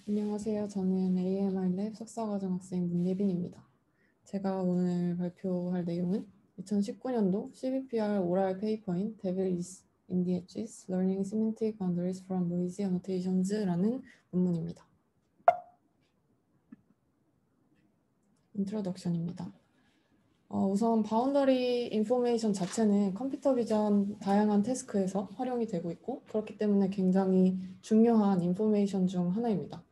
안녕하세요. 저는 AMR랩 석사과정 학생 문예빈입니다. 제가 오늘 발표할 내용은 2019년도 CBPR 오랄 페이퍼인 Devil is in the Edges: Learning Semantic Boundaries from Noisy Annotations라는 논문입니다. 인트로덕션입니다. 우선 바운더리 인포메이션 자체는 컴퓨터 비전 다양한 태스크에서 활용이 되고 있고 그렇기 때문에 굉장히 중요한 인포메이션 중 하나입니다.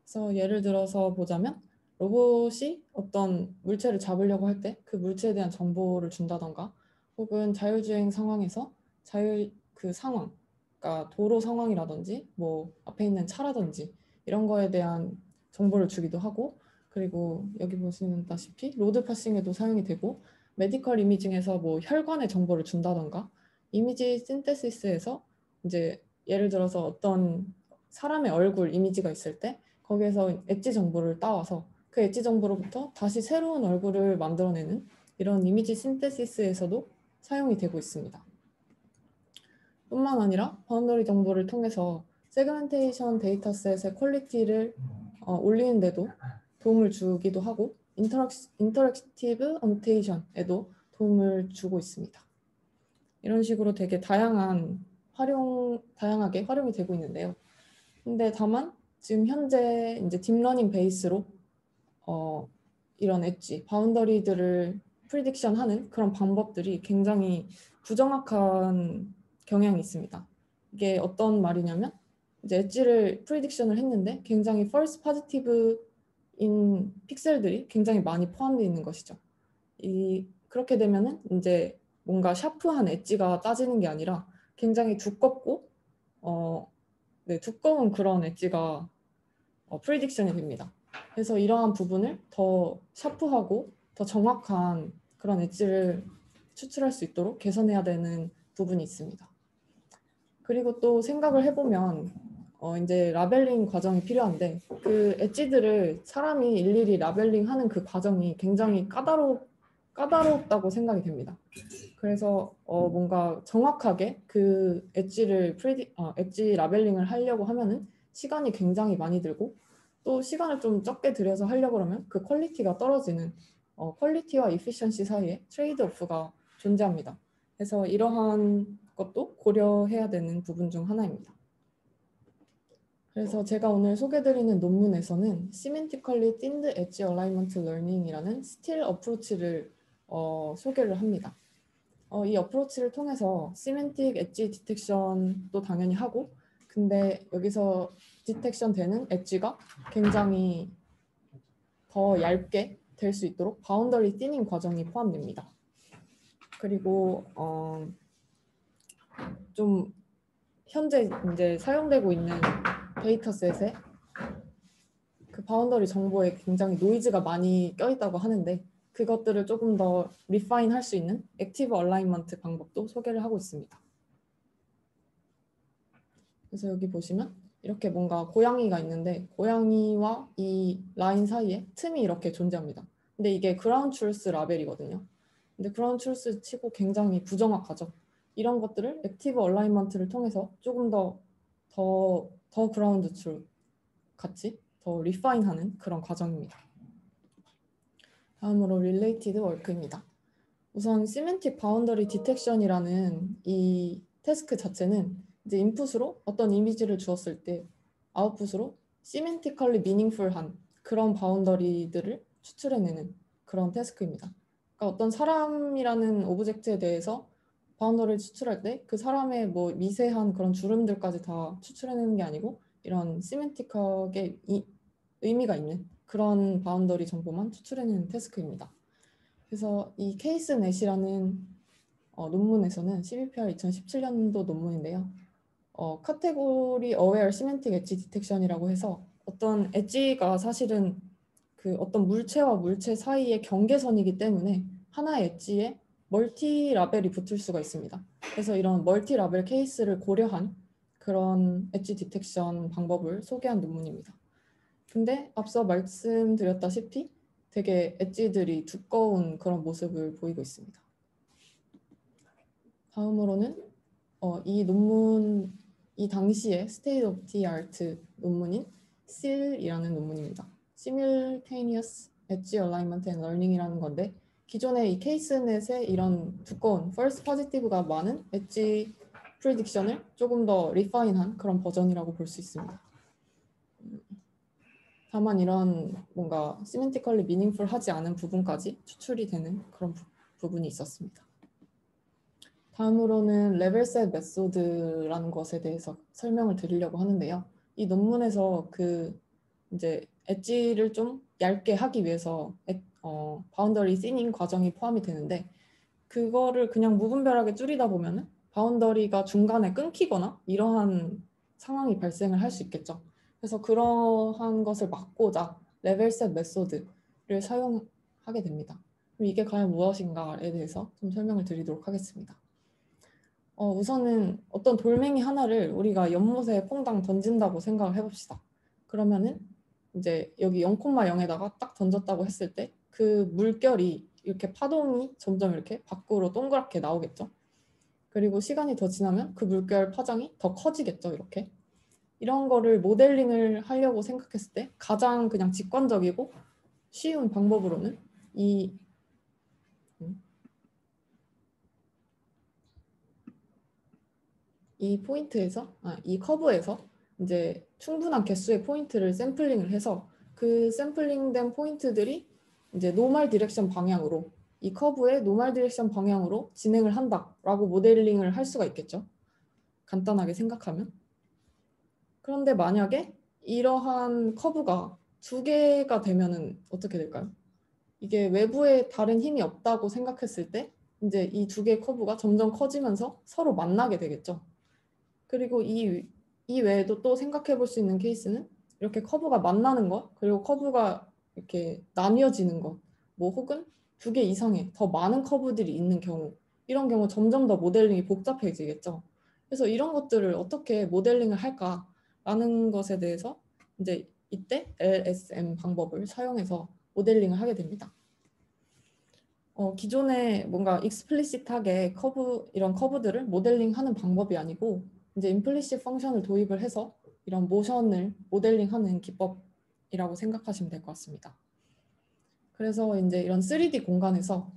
그래서 예를 들어서 보자면 로봇이 어떤 물체를 잡으려고 할 때 그 물체에 대한 정보를 준다던가 혹은 자율주행 상황에서 그 상황, 그러니까 도로 상황이라든지 뭐 앞에 있는 차라든지 이런 거에 대한 정보를 주기도 하고 그리고 여기 보시다시피 로드 파싱에도 사용이 되고 메디컬 이미징에서 뭐 혈관의 정보를 준다던가 이미지 신테시스에서 이제 예를 들어서 어떤 사람의 얼굴 이미지가 있을 때 거기에서 엣지 정보를 따와서 그 엣지 정보로부터 다시 새로운 얼굴을 만들어내는 이런 이미지 신테시스에서도 사용이 되고 있습니다. 뿐만 아니라 바운더리 정보를 통해서 세그멘테이션 데이터셋의 퀄리티를 올리는데도 도움을 주기도 하고 인터랙티브 어노테이션에도 도움을 주고 있습니다. 이런 식으로 되게 다양하게 활용이 되고 있는데요. 근데 다만 지금 현재 이제 딥러닝 베이스로 이런 엣지, 바운더리들을 프리딕션하는 그런 방법들이 굉장히 부정확한 경향이 있습니다. 이게 어떤 말이냐면 이제 엣지를 프리딕션을 했는데 굉장히 false positive인 픽셀들이 굉장히 많이 포함되어 있는 것이죠. 그렇게 되면은 이제 뭔가 샤프한 엣지가 따지는 게 아니라 굉장히 두껍고 두꺼운 그런 엣지가 프리딕션이 됩니다. 그래서 이러한 부분을 더 샤프하고 더 정확한 그런 엣지를 추출할 수 있도록 개선해야 되는 부분이 있습니다. 그리고 또 생각을 해보면 이제 라벨링 과정이 필요한데 그 엣지들을 사람이 일일이 라벨링하는 그 과정이 굉장히 까다롭다고 생각이 됩니다. 그래서 뭔가 정확하게 그 엣지 라벨링을 하려고 하면은 시간이 굉장히 많이 들고 또 시간을 좀 적게 들여서 하려고 하면 그 퀄리티가 떨어지는 퀄리티와 이피션시 사이에 트레이드 오프가 존재합니다. 그래서 이러한 것도 고려해야 되는 부분 중 하나입니다. 그래서 제가 오늘 소개드리는 논문에서는 Semantically Thinned Edge Alignment Learning이라는 스틸 어프로치를 소개를 합니다. 이 어프로치를 통해서 시멘틱 엣지 디텍션도 당연히 하고 근데 여기서 디텍션 되는 엣지가 굉장히 더 얇게 될 수 있도록 바운더리 티닝 과정이 포함됩니다. 그리고 좀 현재 이제 사용되고 있는 데이터셋에 그 바운더리 정보에 굉장히 노이즈가 많이 껴있다고 하는데 그것들을 조금 더 리파인 할 수 있는 액티브 얼라인먼트 방법도 소개를 하고 있습니다. 그래서 여기 보시면 이렇게 뭔가 고양이가 있는데 고양이와 이 라인 사이에 틈이 이렇게 존재합니다. 근데 이게 그라운드 트루스 라벨이거든요. 근데 그라운드 트루스 치고 굉장히 부정확하죠. 이런 것들을 액티브 얼라인먼트를 통해서 조금 더 그라운드 트루 같이 더 리파인하는 그런 과정입니다. 다음으로 릴레이티드 워크입니다. 우선 시멘틱 바운더리 디텍션이라는 이 태스크 자체는 이제 인풋으로 어떤 이미지를 주었을 때 아웃풋으로 시멘티컬리 미닝풀한 그런 바운더리들을 추출해내는 그런 태스크입니다. 그러니까 어떤 사람이라는 오브젝트에 대해서 바운더리를 추출할 때 그 사람의 뭐 미세한 그런 주름들까지 다 추출해내는 게 아니고 이런 시멘티컬하게 의미가 있는 그런 바운더리 정보만 추출해내는 태스크입니다. 그래서 이 케이스 넷이라는 논문에서는 CBPR 2017년도 논문인데요. 카테고리 어웨어 시멘틱 엣지 디텍션이라고 해서 어떤 엣지가 사실은 그 어떤 물체와 물체 사이의 경계선이기 때문에 하나의 엣지에 멀티 라벨이 붙을 수가 있습니다. 그래서 이런 멀티 라벨 케이스를 고려한 그런 엣지 디텍션 방법을 소개한 논문입니다. 근데 앞서 말씀드렸다시피 되게 엣지들이 두꺼운 그런 모습을 보이고 있습니다. 다음으로는 이 당시의 스테이트 오브 디 아트 논문인 SIL이라는 논문입니다. Simultaneous Edge Alignment and Learning이라는 건데 기존의 이 케이스넷의 이런 두꺼운 false positive가 많은 엣지 프리딕션을 조금 더 리파인한 그런 버전이라고 볼 수 있습니다. 다만 이런 뭔가 시멘티컬리 미닝풀하지 않은 부분까지 추출이 되는 그런 부분이 있었습니다. 다음으로는 레벨셋 메소드라는 것에 대해서 설명을 드리려고 하는데요. 이 논문에서 그 이제 엣지를 좀 얇게 하기 위해서 바운더리 시닝 과정이 포함이 되는데 그거를 그냥 무분별하게 줄이다 보면은 바운더리가 중간에 끊기거나 이러한 상황이 발생을 할 수 있겠죠. 그래서 그러한 것을 막고자 레벨셋 메소드를 사용하게 됩니다. 그럼 이게 과연 무엇인가에 대해서 좀 설명을 드리도록 하겠습니다. 우선은 어떤 돌멩이 하나를 우리가 연못에 퐁당 던진다고 생각을 해봅시다. 그러면은 이제 여기 0,0에다가 딱 던졌다고 했을 때 그 물결이 이렇게 파동이 점점 이렇게 밖으로 동그랗게 나오겠죠. 그리고 시간이 더 지나면 그 물결 파장이 더 커지겠죠. 이렇게. 이런 거를 모델링을 하려고 생각했을 때 가장 그냥 직관적이고 쉬운 방법으로는 이 포인트에서, 이 커브에서 이제 충분한 개수의 포인트를 샘플링을 해서 그 샘플링된 포인트들이 이제 노멀 디렉션 방향으로 이 커브의 노멀 디렉션 방향으로 진행을 한다라고 모델링을 할 수가 있겠죠. 간단하게 생각하면. 그런데 만약에 이러한 커브가 두 개가 되면은 어떻게 될까요? 이게 외부에 다른 힘이 없다고 생각했을 때 이제 이 두 개의 커브가 점점 커지면서 서로 만나게 되겠죠. 그리고 이 외에도 또 생각해 볼 수 있는 케이스는 이렇게 커브가 만나는 것, 그리고 커브가 이렇게 나뉘어지는 것, 뭐 혹은 두 개 이상의 더 많은 커브들이 있는 경우, 이런 경우 점점 더 모델링이 복잡해지겠죠. 그래서 이런 것들을 어떻게 모델링을 할까라는 것에 대해서 이제 이때 LSM 방법을 사용해서 모델링을 하게 됩니다. 기존에 뭔가 익스플리시트하게 이런 커브들을 모델링하는 방법이 아니고 이제 임플리시트 펑션을 도입을 해서 이런 모션을 모델링하는 기법이라고 생각하시면 될 것 같습니다. 그래서 이제 이런 3D 공간에서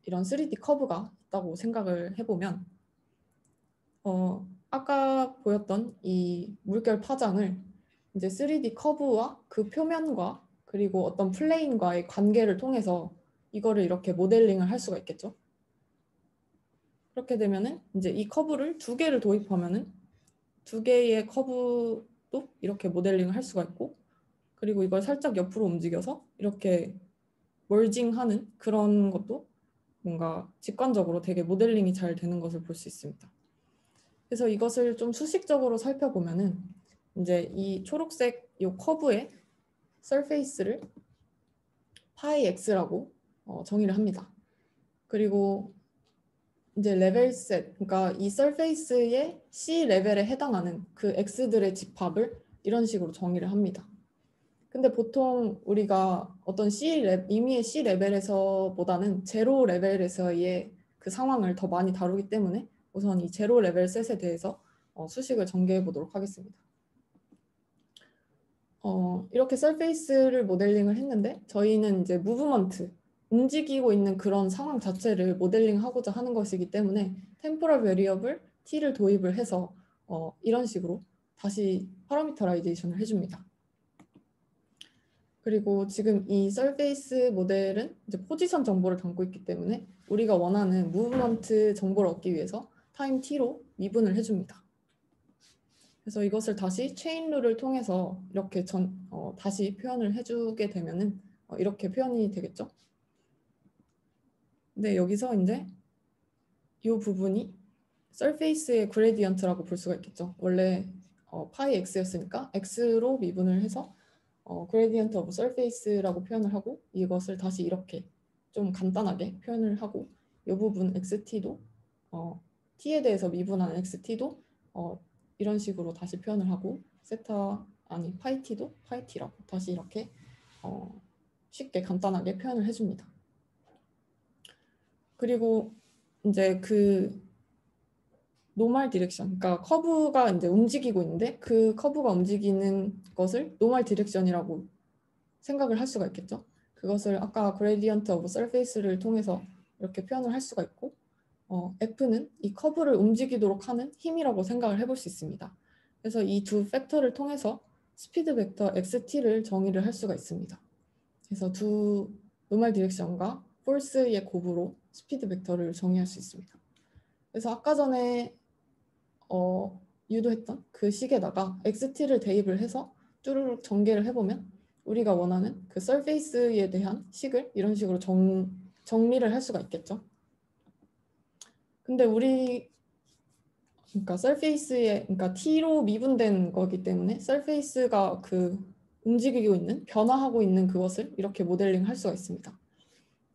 이런 3D 커브가 있다고 생각을 해보면 아까 보였던 이 물결 파장을 이제 3D 커브와 그 표면과 그리고 어떤 플레인과의 관계를 통해서 이거를 이렇게 모델링을 할 수가 있겠죠. 그렇게 되면은 이제 이 커브를 두 개를 도입하면은 두 개의 커브도 이렇게 모델링을 할 수가 있고 그리고 이걸 살짝 옆으로 움직여서 이렇게 멀징하는 그런 것도 뭔가 직관적으로 되게 모델링이 잘 되는 것을 볼 수 있습니다. 그래서 이것을 좀 수식적으로 살펴보면은 이제 이 초록색 이 커브의 서페이스를 파이 x라고 정의를 합니다. 그리고 이제 레벨셋, 그러니까 이 서페이스의 C 레벨에 해당하는 그 x들의 집합을 이런 식으로 정의를 합니다. 근데 보통 우리가 어떤 임의의 C 레벨에서보다는 제로 레벨에서의 그 상황을 더 많이 다루기 때문에 우선 이 제로 레벨 셋에 대해서 수식을 전개해 보도록 하겠습니다. 이렇게 서페이스를 모델링을 했는데 저희는 이제 무브먼트, 움직이고 있는 그런 상황 자체를 모델링하고자 하는 것이기 때문에 템포럴 베리어블 t를 도입을 해서 이런 식으로 다시 파라미터라이제이션을 해줍니다. 그리고 지금 이 서페이스 모델은 이제 포지션 정보를 담고 있기 때문에 우리가 원하는 무브먼트 정보를 얻기 위해서 타임 t로 미분을 해줍니다. 그래서 이것을 다시 체인 룰을 통해서 이렇게 다시 표현을 해주게 되면은 이렇게 표현이 되겠죠. 근데 여기서 이제 이 부분이 서페이스의 그레디언트라고 볼 수가 있겠죠. 원래 파이 x였으니까 x로 미분을 해서 그레디언트 오브 서페이스라고 표현을 하고 이것을 다시 이렇게 좀 간단하게 표현을 하고 이 부분 xt도 t에 대해서 미분한 xt도 이런 식으로 다시 표현을 하고 파이 t도 파이 t라고 다시 이렇게 쉽게 간단하게 표현을 해줍니다. 그리고 이제 노멀 디렉션, 그러니까 커브가 이제 움직이고 있는데 그 커브가 움직이는 것을 노멀 디렉션이라고 생각을 할 수가 있겠죠. 그것을 아까 그레디언트 오브 서페이스를 통해서 이렇게 표현을 할 수가 있고, F는 이 커브를 움직이도록 하는 힘이라고 생각을 해볼 수 있습니다. 그래서 이 두 팩터를 통해서 스피드 벡터 XT를 정의를 할 수가 있습니다. 그래서 두 노멀 디렉션과 폴스의 곱으로 스피드 벡터를 정의할 수 있습니다. 그래서 아까 전에 유도했던 그 식에다가 XT를 대입을 해서 쭈루룩 전개를 해보면 우리가 원하는 그 서페이스에 대한 식을 이런 식으로 정리를 할 수가 있겠죠. 근데 그러니까 그러니까 t로 미분된 거기 때문에 서페이스가 그 움직이고 있는, 변화하고 있는 그것을 이렇게 모델링 할 수가 있습니다.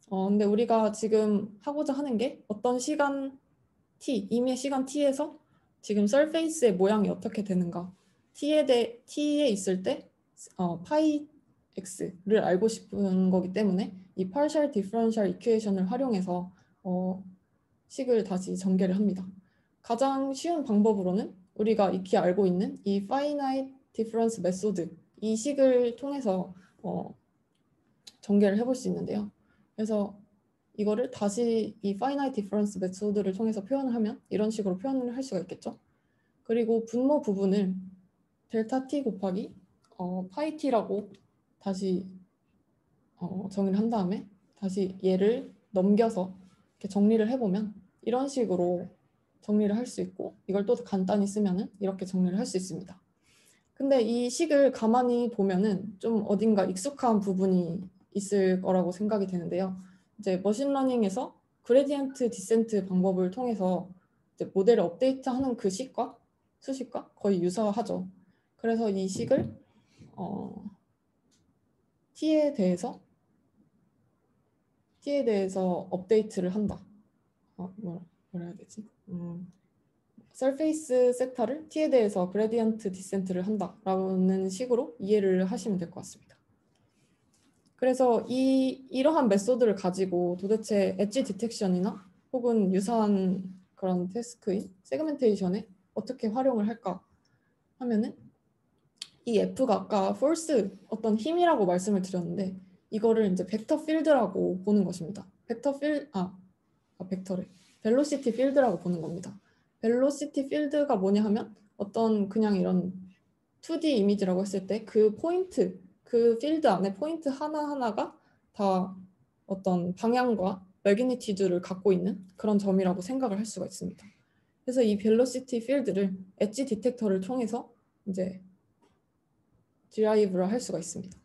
근데 우리가 지금 하고자 하는 게 어떤 시간 t, 임의 시간 t에서 지금 서페이스의 모양이 어떻게 되는가, t에 있을 때 파이 x를 알고 싶은 거기 때문에 이 partial differential equation을 활용해서 식을 다시 전개를 합니다. 가장 쉬운 방법으로는 우리가 익히 알고 있는 이 finite difference method, 이 식을 통해서 전개를 해볼 수 있는데요. 그래서 이거를 다시 이 finite difference method를 통해서 표현을 하면 이런 식으로 표현을 할 수가 있겠죠. 그리고 분모 부분을 델타 t 곱하기 파이 t라고 다시 정의를 한 다음에 다시 얘를 넘겨서 이렇게 정리를 해보면 이런 식으로 정리를 할 수 있고, 이걸 또 간단히 쓰면은 이렇게 정리를 할 수 있습니다. 근데 이 식을 가만히 보면은 좀 어딘가 익숙한 부분이 있을 거라고 생각이 되는데요. 이제 머신러닝에서 그레디언트 디센트 방법을 통해서 이제 모델을 업데이트하는 그 식과 수식과 거의 유사하죠. 그래서 이 식을 t에 대해서 업데이트를 한다. 뭐라 해야 되지? 서페이스 섹터를 t에 대해서 그레디언트 디센트를 한다라는 식으로 이해를 하시면 될 것 같습니다. 그래서 이러한 메소드를 가지고 도대체 엣지 디텍션이나 혹은 유사한 그런 태스크인 세그멘테이션에 어떻게 활용을 할까 하면은 이 F가 아까 force, 어떤 힘이라고 말씀을 드렸는데 이거를 이제 벡터 필드라고 보는 것입니다. 벡터래. 벨로시티 필드라고 보는 겁니다. 벨로시티 필드가 뭐냐 하면 어떤 그냥 이런 2D 이미지라고 했을 때 그 포인트, 그 필드 안에 포인트 하나하나가 다 어떤 방향과 매그니티드를 갖고 있는 그런 점이라고 생각을 할 수가 있습니다. 그래서 이 벨로시티 필드를 엣지 디텍터를 통해서 이제 디라이브를 할 수가 있습니다.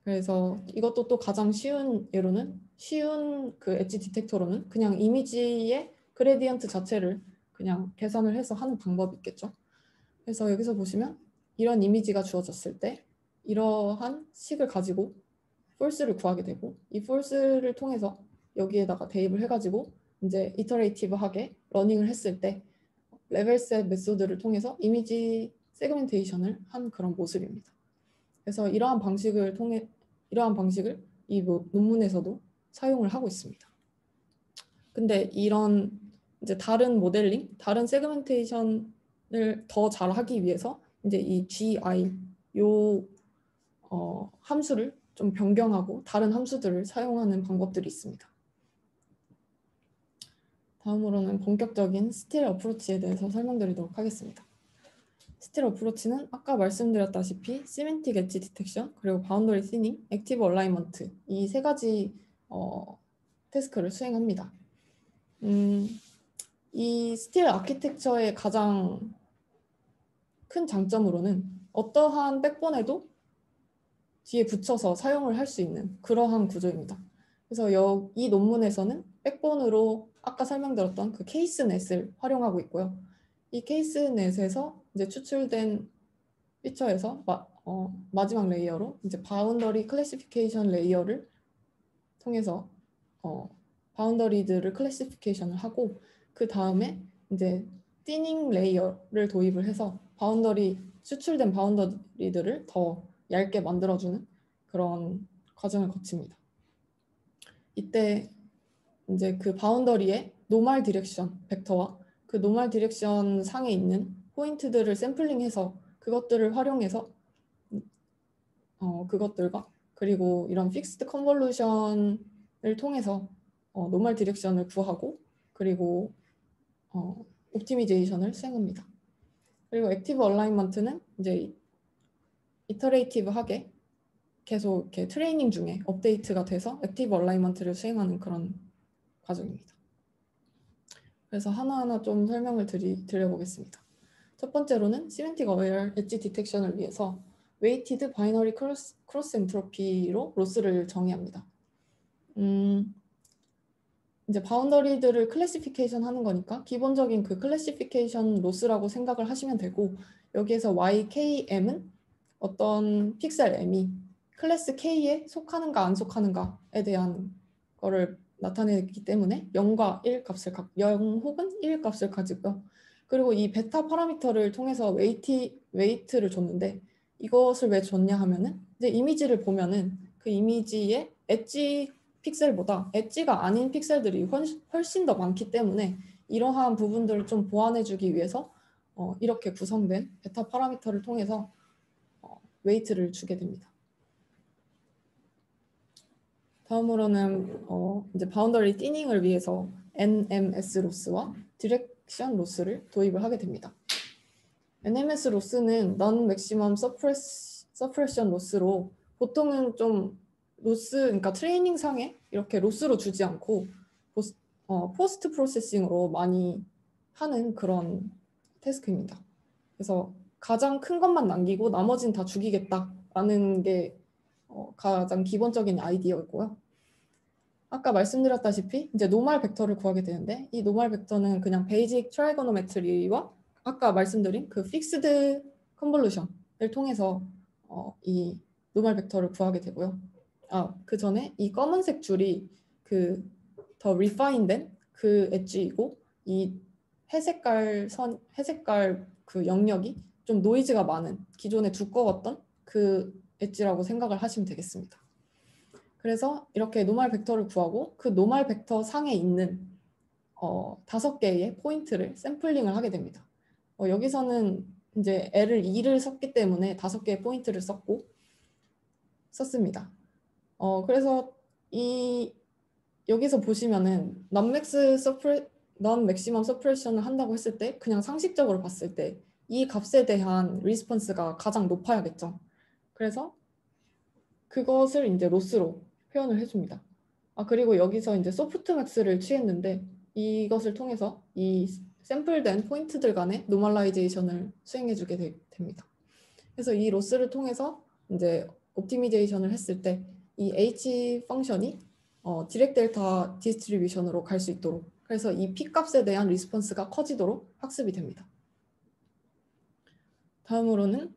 그래서 이것도 또 가장 쉬운 예로는, 쉬운 그 엣지 디텍터로는 그냥 이미지의 그레디언트 자체를 그냥 계산을 해서 하는 방법이 있겠죠. 그래서 여기서 보시면 이런 이미지가 주어졌을 때 이러한 식을 가지고 폴스를 구하게 되고, 이 폴스를 통해서 여기에다가 대입을 해가지고 이제 이터레이티브하게 러닝을 했을 때 레벨셋 메소드를 통해서 이미지 세그멘테이션을 한 그런 모습입니다. 그래서 이러한 방식을 이 논문에서도 사용을 하고 있습니다. 근데 이런 이제 다른 모델링, 다른 세그멘테이션을 더 잘하기 위해서 이제 이 GI 요 함수를 좀 변경하고 다른 함수들을 사용하는 방법들이 있습니다. 다음으로는 본격적인 스틸 어프로치에 대해서 설명드리도록 하겠습니다. 스틸 어프로치는 아까 말씀드렸다시피 시멘틱 엣지 디텍션, 그리고 바운더리 시닝, 액티브 얼라이먼트, 이 세 가지 태스크를 수행합니다. 이 스틸 아키텍처의 가장 큰 장점으로는 어떠한 백본에도 뒤에 붙여서 사용을 할 수 있는 그러한 구조입니다. 그래서 이 논문에서는 백본으로 아까 설명드렸던 그 케이스넷을 활용하고 있고요. 이 케이스넷에서 이제 추출된 피처에서 마지막 레이어로 이제 바운더리 클래시피케이션 레이어를 통해서 바운더리들을 클래시피케이션을 하고, 그 다음에 이제 티닝 레이어를 도입을 해서 추출된 바운더리들을 더 얇게 만들어주는 그런 과정을 거칩니다. 이때 이제 그 바운더리의 노멀 디렉션 벡터와 그 그 노멀 디렉션 상에 있는 포인트들을 샘플링해서 그것들을 활용해서 그것들과 그리고 이런 픽스드 컨볼루션을 통해서 노멀 디렉션을 구하고 그리고 옵티미제이션을 수행합니다. 그리고 액티브 얼라인먼트는 이제 이터레이티브하게 계속 이렇게 트레이닝 중에 업데이트가 돼서 액티브 얼라인먼트를 수행하는 그런 과정입니다. 그래서 하나하나 좀 설명을 드려보겠습니다. 첫 번째로는 시멘틱 어웨어 엣지 디텍션을 위해서 웨이티드 바이너리 크로스 엔트로피로 로스를 정의합니다. 이제 바운더리들을 클래시피케이션 하는 거니까 기본적인 그 클래시피케이션 로스라고 생각을 하시면 되고, 여기에서 YKM은 어떤 픽셀 M이 클래스 K에 속하는가 안 속하는가에 대한 거를 나타내기 때문에 0과 1 값을 0 혹은 1 값을 가지고요. 그리고 이 베타 파라미터를 통해서 웨이트를 줬는데, 이것을 왜 줬냐 하면은 이제 이미지를 보면은 그 이미지의 엣지 픽셀보다 엣지가 아닌 픽셀들이 훨씬 더 많기 때문에 이러한 부분들을 좀 보완해주기 위해서 이렇게 구성된 베타 파라미터를 통해서 웨이트를 주게 됩니다. 다음으로는 이제 바운더리 띠닝을 위해서 NMS 로스와 디렉션 로스를 도입을 하게 됩니다. NMS 로스는 Non Maximum Suppression 로스로 보통은 좀 로스, 그러니까 트레이닝 상에 이렇게 로스로 주지 않고 포스트 프로세싱으로 많이 하는 그런 태스크입니다. 그래서 가장 큰 것만 남기고 나머지는 다 죽이겠다라는 게 가장 기본적인 아이디어였고요. 아까 말씀드렸다시피 이제 노멀 벡터를 구하게 되는데, 이 노멀 벡터는 그냥 베이직 트라이고노메트리와 아까 말씀드린 그 픽스드 컨볼루션을 통해서 이 노멀 벡터를 구하게 되고요. 그 전에 이 검은색 줄이 그 더 리파인된 그 엣지이고, 이 회색깔 그 영역이 좀 노이즈가 많은 기존에 두꺼웠던 그 엣지라고 생각을 하시면 되겠습니다. 그래서 이렇게 노멀 벡터를 구하고 그 노멀 벡터 상에 있는 5개의 포인트를 샘플링을 하게 됩니다. 여기서는 이제 L을 2를 썼기 때문에 5개의 포인트를 썼습니다. 그래서 여기서 보시면은 non maximum suppression을 한다고 했을 때 그냥 상식적으로 봤을 때 이 값에 대한 리스폰스가 가장 높아야겠죠. 그래서 그것을 이제 로스로 표현을 해줍니다. 그리고 여기서 이제 소프트맥스를 취했는데, 이것을 통해서 이 샘플된 포인트들 간의 노멀라이제이션을 수행해주게 됩니다. 그래서 이 로스를 통해서 이제 옵티미제이션을 했을 때 이 H 펑션이 디렉 델타 디스트리뷰션으로 갈 수 있도록, 그래서 이 P 값에 대한 리스폰스가 커지도록 학습이 됩니다. 다음으로는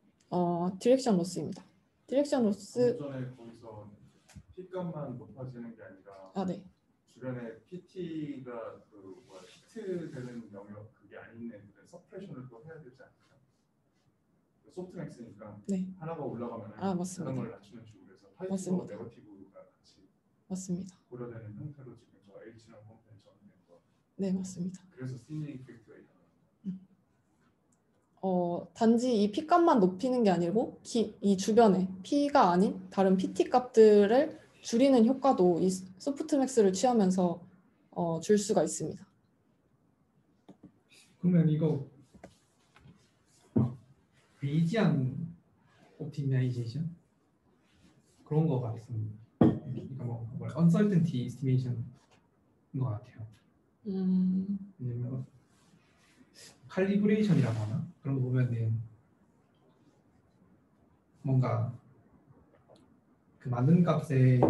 디렉션 로스입니다. 디렉션 로스. 전에 거기서 P 값만 높아지는 게 아니라 네. 주변에 PT가 히트되는 영역 그게 아닌 애들은 서프레션을 또 해야 되지 않을까? 소프트맥스니까 네. 하나가 올라가면 맞습니다. 다른 걸 낮추는 식으로 해서 파이브와 네거티브가 같이 맞습니다. 고려되는 형태로 지금 저 H랑 홈페이지 정리된 거. 네, 맞습니다. 그래서 스티닝 이펙트가 있다. 단지 이 P 값만 높이는 게 아니고 이 주변에 P가 아닌 다른 PT 값들을 줄이는 효과도 이 소프트맥스를 취하면서 줄 수가 있습니다. 그러면 이거 베이지안 옵티마이제이션 그런 거 같습니다. 그러니까 뭐 uncertainty estimation인 것 같아요. 왜냐면 칼리브레이션이라고 하나? 그런 거 보면은 뭔가 그 맞는 값에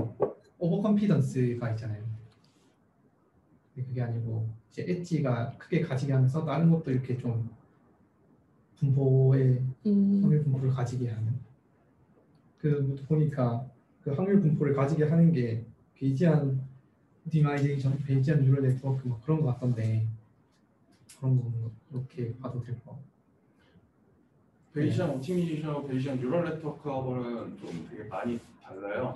오버 컨피던스가 있잖아요. 그게 아니고 이제 엣지가 크게 가지게 하면서 다른 것도 이렇게 좀 분포의 확률 분포를 가지게 하는, 그 보니까 그 확률 분포를 가지게 하는 게 베이지안 옵티마이제이션, 베이지안 뉴럴 네트워크 뭐 그런 거 같던데, 그런 거 이렇게 봐도 될 거. 베이지안 옵티미제이션하고 베이지안 뉴럴 네트워크하고는 좀 되게 많이 달라요.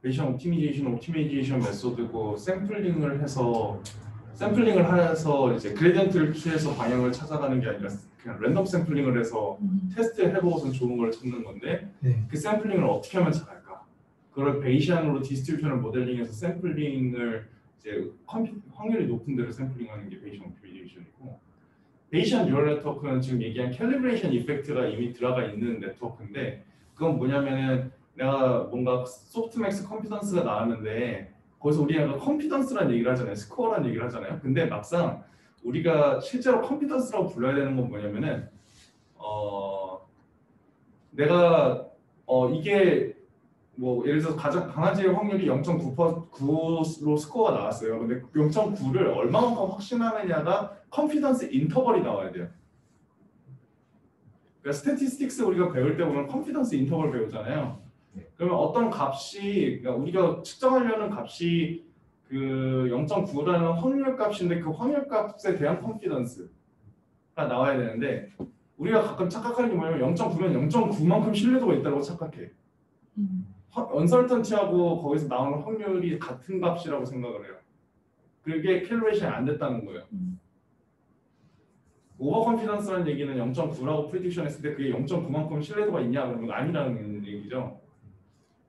베이지안 옵티미제이션 메소드고 샘플링을 해서 샘플링을 해서 이제 그레디언트를 취해서 방향을 찾아가는 게 아니라 그냥 랜덤 샘플링을 해서 테스트 해보고선 좋은 걸 찾는 건데 네. 그 샘플링을 어떻게 하면 잘할까? 그걸 베이시안으로 디스트리뷰션을 모델링해서 샘플링을 이제 확률이 높은 데로 샘플링하는 게 베이시안 옵티마이제이션이고 베이시안 뉴럴 네트워크는 지금 얘기한 캘리브레이션 이펙트가 이미 들어가 있는 네트워크인데 그건 뭐냐면은 내가 뭔가 소프트맥스 컴피던스가 나왔는데 거기서 우리가 컴피던스라는 얘기를 하잖아요. 스코어라는 얘기를 하잖아요. 근데 막상 우리가 실제로 컴피던스라고 불러야 되는 건 뭐냐면은 내가 이게 뭐 예를 들어서 가장 강아지의 확률이 0.9%로 스코어가 나왔어요. 근데 0.9를 얼마만큼 확신하느냐가 컨피던스 인터벌이 나와야 돼요. 그러니까 스태티스틱스 우리가 배울 때 보면 컨피던스 인터벌 배우잖아요. 그러면 어떤 값이 그러니까 우리가 측정하려는 값이 그 0.9라는 확률 값인데 그 확률 값에 대한 컨피던스가 나와야 되는데 우리가 가끔 착각하는 게 뭐냐면 0.9면 0.9만큼 신뢰도가 있다고 착각해. 언설턴티하고 거기서 나오는 확률이 같은 값이라고 생각을 해요. 그게 캘리브레이션이 안 됐다는 거예요. 오버 컨피던스라는 얘기는 0.9라고 프리딕션 했을 때 그게 0.9만큼 신뢰도가 있냐 그러면 아니라는 얘기죠.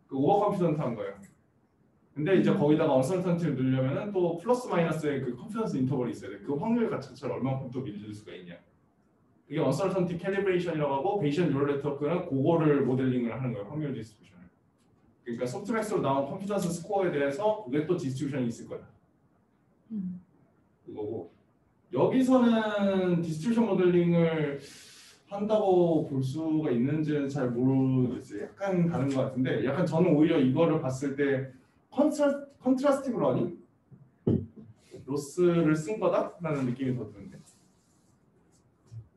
그 오버 컨피던트한 거예요. 근데 이제 거기다가 언설턴티를 넣으려면은 또 플러스 마이너스의 그 컨피던스 인터벌이 있어야 돼. 그 확률 자체를 얼마만큼 또 밀릴 수가 있냐. 이게 언설턴티 캘리브레이션이라고 하고 베이시안 뉴럴 네트워크는 그거를 모델링을 하는 거예요. 확률 디스트리뷰션을. 그러니까 소프트맥스로 나온 컨피던스 스코어에 대해서 그게 또 디스트리뷰션이 있을 거야. 그거고 여기서는 디스트리뷰션 모델링을 한다고 볼 수가 있는지는 잘 모르겠어요. 약간 다른 것 같은데 약간 저는 오히려 이거를 봤을 때 컨트라스티브 러닝? 로스를 쓴 거다라는 느낌이 더 드는데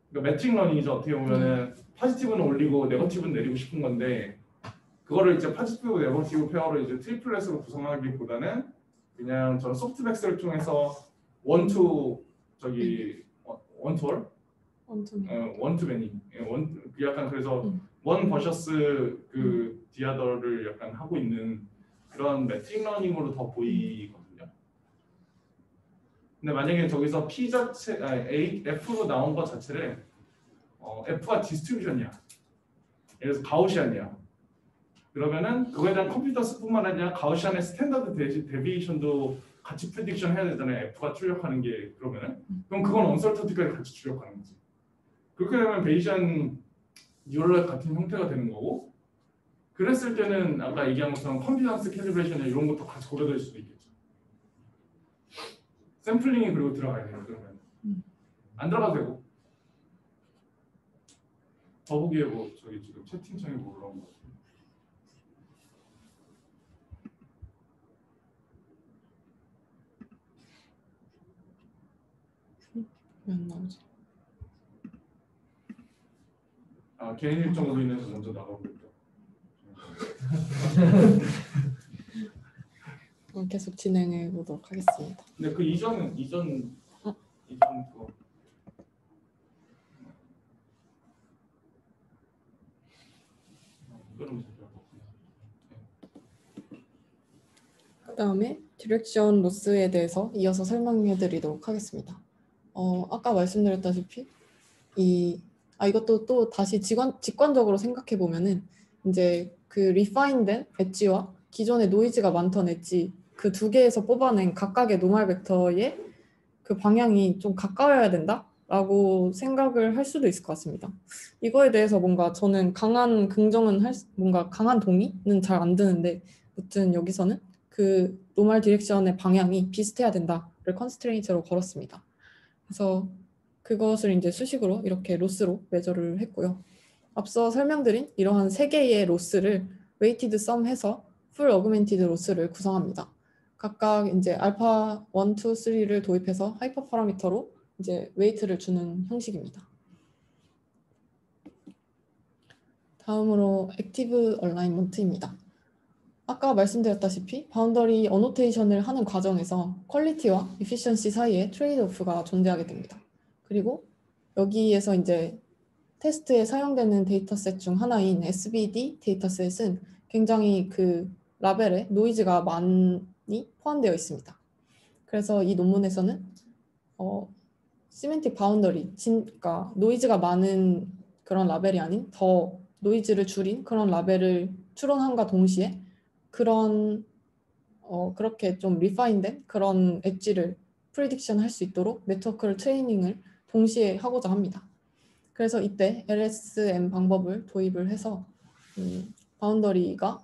그러니까 매트릭 러닝이죠. 어떻게 보면은 포지티브는 올리고 네거티브는 내리고 싶은 건데 그거를 이제 포지티브 네거티브 페어를 이제 트리플렛으로 구성하기보다는 그냥 저는 소프트맥스를 통해서 원투 저기 원투얼 원투 매니 약간 그래서 원 버셔스 그 디아더를 약간 하고 있는 그런 매트릭 러닝으로 더 보이거든요. 근데 만약에 저기서 P 자체 F로 나온 것 자체를 F가 디스트리뷰션이야. 예를 들어서 가우시안이야. 그러면은 그거에 대한 컴퓨터스뿐만 아니라 가우시안의 스탠다드 데비에이션도 같이 프리딕션 해야 되잖아요. F가 출력하는 게 그러면은 그럼 그건 언설턴티까지 같이 출력하는 거지. 그렇게 되면 베이시안 뉴럴 같은 형태가 되는 거고 그랬을 때는 아까 얘기한 것처럼 컨피던스 캘리브레이션 이런 것도 같이 고려될 수도 있겠죠. 샘플링이 그리고 들어가야 돼요. 그러면 안 들어가도 되고 더보기에 뭐 저기 지금 채팅창에 뭐 올라온 거 같아요. 왜 안 나오지? 개인 일정으로 인해서 먼저 나가고 있다. 계속 진행해 보도록 하겠습니다. 근데 그 이전 그거 그다음에 디렉션 로스에 대해서 이어서 설명해 드리도록 하겠습니다. 아까 말씀드렸다시피 이것도 또 다시 직관적으로 생각해 보면은 이제 그 리파인된 엣지와 기존의 노이즈가 많던 엣지 그 두 개에서 뽑아낸 각각의 노멀 벡터의 그 방향이 좀 가까워야 된다라고 생각을 할 수도 있을 것 같습니다. 이거에 대해서 뭔가 저는 강한 긍정은 뭔가 강한 동의는 잘 안 드는데 아무튼 여기서는 그 노멀 디렉션의 방향이 비슷해야 된다를 컨스트레인트로 걸었습니다. 그래서 그것을 이제 수식으로 이렇게 로스로 매저를 했고요. 앞서 설명드린 이러한 세 개의 로스를 웨이티드 썸해서 풀 어그멘티드 로스를 구성합니다. 각각 이제 알파 1, 2, 3를 도입해서 하이퍼 파라미터로 이제 웨이트를 주는 형식입니다. 다음으로 액티브 얼라이먼트입니다. 아까 말씀드렸다시피 바운더리 어노테이션을 하는 과정에서 퀄리티와 이피션시 사이에 트레이드오프가 존재하게 됩니다. 그리고 여기에서 이제 테스트에 사용되는 데이터셋 중 하나인 SBD 데이터셋은 굉장히 그 라벨에 노이즈가 많이 포함되어 있습니다. 그래서 이 논문에서는 시멘틱 바운더리, 그러니까 노이즈가 많은 그런 라벨이 아닌 더 노이즈를 줄인 그런 라벨을 추론함과 동시에 그런 그렇게 좀 리파인된 그런 엣지를 프리딕션 할 수 있도록 네트워크를 트레이닝을 동시에 하고자 합니다. 그래서 이때 LSM 방법을 도입을 해서 바운더리가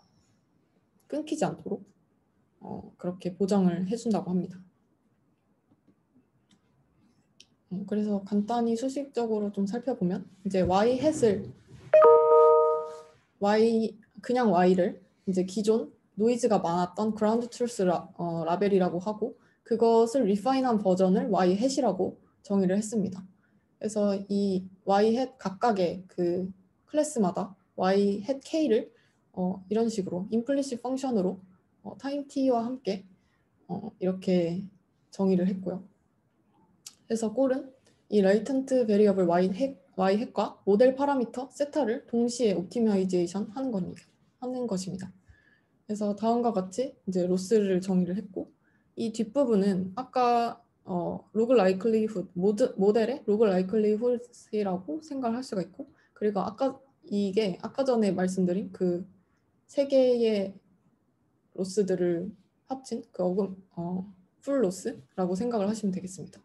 끊기지 않도록 그렇게 보장을 해준다고 합니다. 그래서 간단히 수식적으로 좀 살펴보면 이제 그냥 Y를 이제 기존 노이즈가 많았던 그라운드 트루스 라벨이라고 하고 그것을 리파인한 버전을 Y 햇이라고 정의를 했습니다. 그래서 이 Y 햇 각각의 그 클래스마다 Y 햇 K를 이런 식으로 임플리시 펑션으로 타임 t와 함께 이렇게 정의를 했고요. 그래서 꼴은 이 레이턴트 베리어블 Y 햇과 모델 파라미터 세타를 동시에 옵티마이제이션 하는 것입니다. 그래서 다음과 같이 이제 로스를 정의를 했고 이 뒷부분은 아까 로그 라이클리훗 모델의 로그 라이클리훗이라고 생각을 할 수가 있고 그리고 이게 아까 전에 말씀드린 그 세 개의 로스들을 합친 그 풀 로스라고 생각을 하시면 되겠습니다.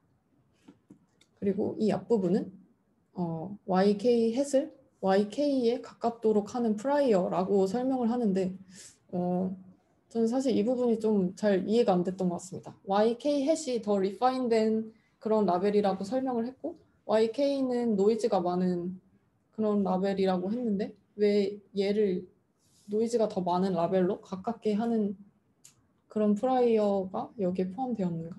그리고 이 앞부분은 YK 햇을 YK에 가깝도록 하는 프라이어라고 설명을 하는데 저는 사실 이 부분이 좀 잘 이해가 안 됐던 것 같습니다. YK 햇이 더 리파인된 그런 라벨이라고 설명을 했고 YK는 노이즈가 많은 그런 라벨이라고 했는데 왜 얘를 노이즈가 더 많은 라벨로 가깝게 하는 그런 프라이어가 여기에 포함되었는가?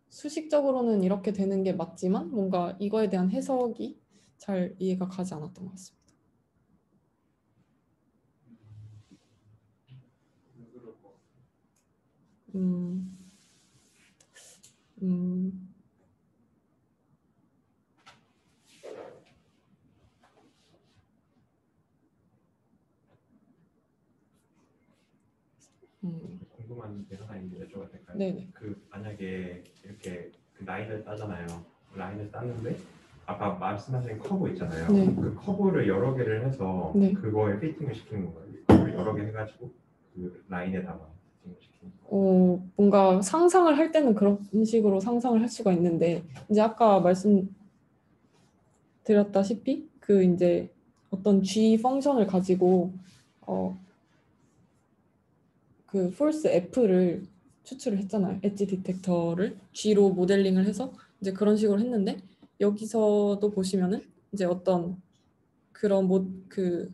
수식적으로는 이렇게 되는 게 맞지만 뭔가 이거에 대한 해석이 잘 이해가 가지 않았던 것 같습니다. 궁금한 게 하나 있는데 여쭤봐도 될까요? 네네. 그 만약에 이렇게 그 라인을 따잖아요. 라인을 따는데 아까 말씀하신 커브 있잖아요. 네. 그 커브를 여러 개를 해서 네. 그거에 피팅을 시키는 건가요? 커브를 여러 개 해가지고 그 라인에다가 피팅을 시키는 건가요? 뭔가 상상을 할 때는 그런 식으로 상상을 할 수가 있는데 이제 아까 말씀드렸다시피 그 이제 어떤 G 펑션을 가지고 그 false F를 추출을 했잖아요. 엣지 디텍터를 G로 모델링을 해서 이제 그런 식으로 했는데 여기서도 보시면은 이제 어떤 그런 그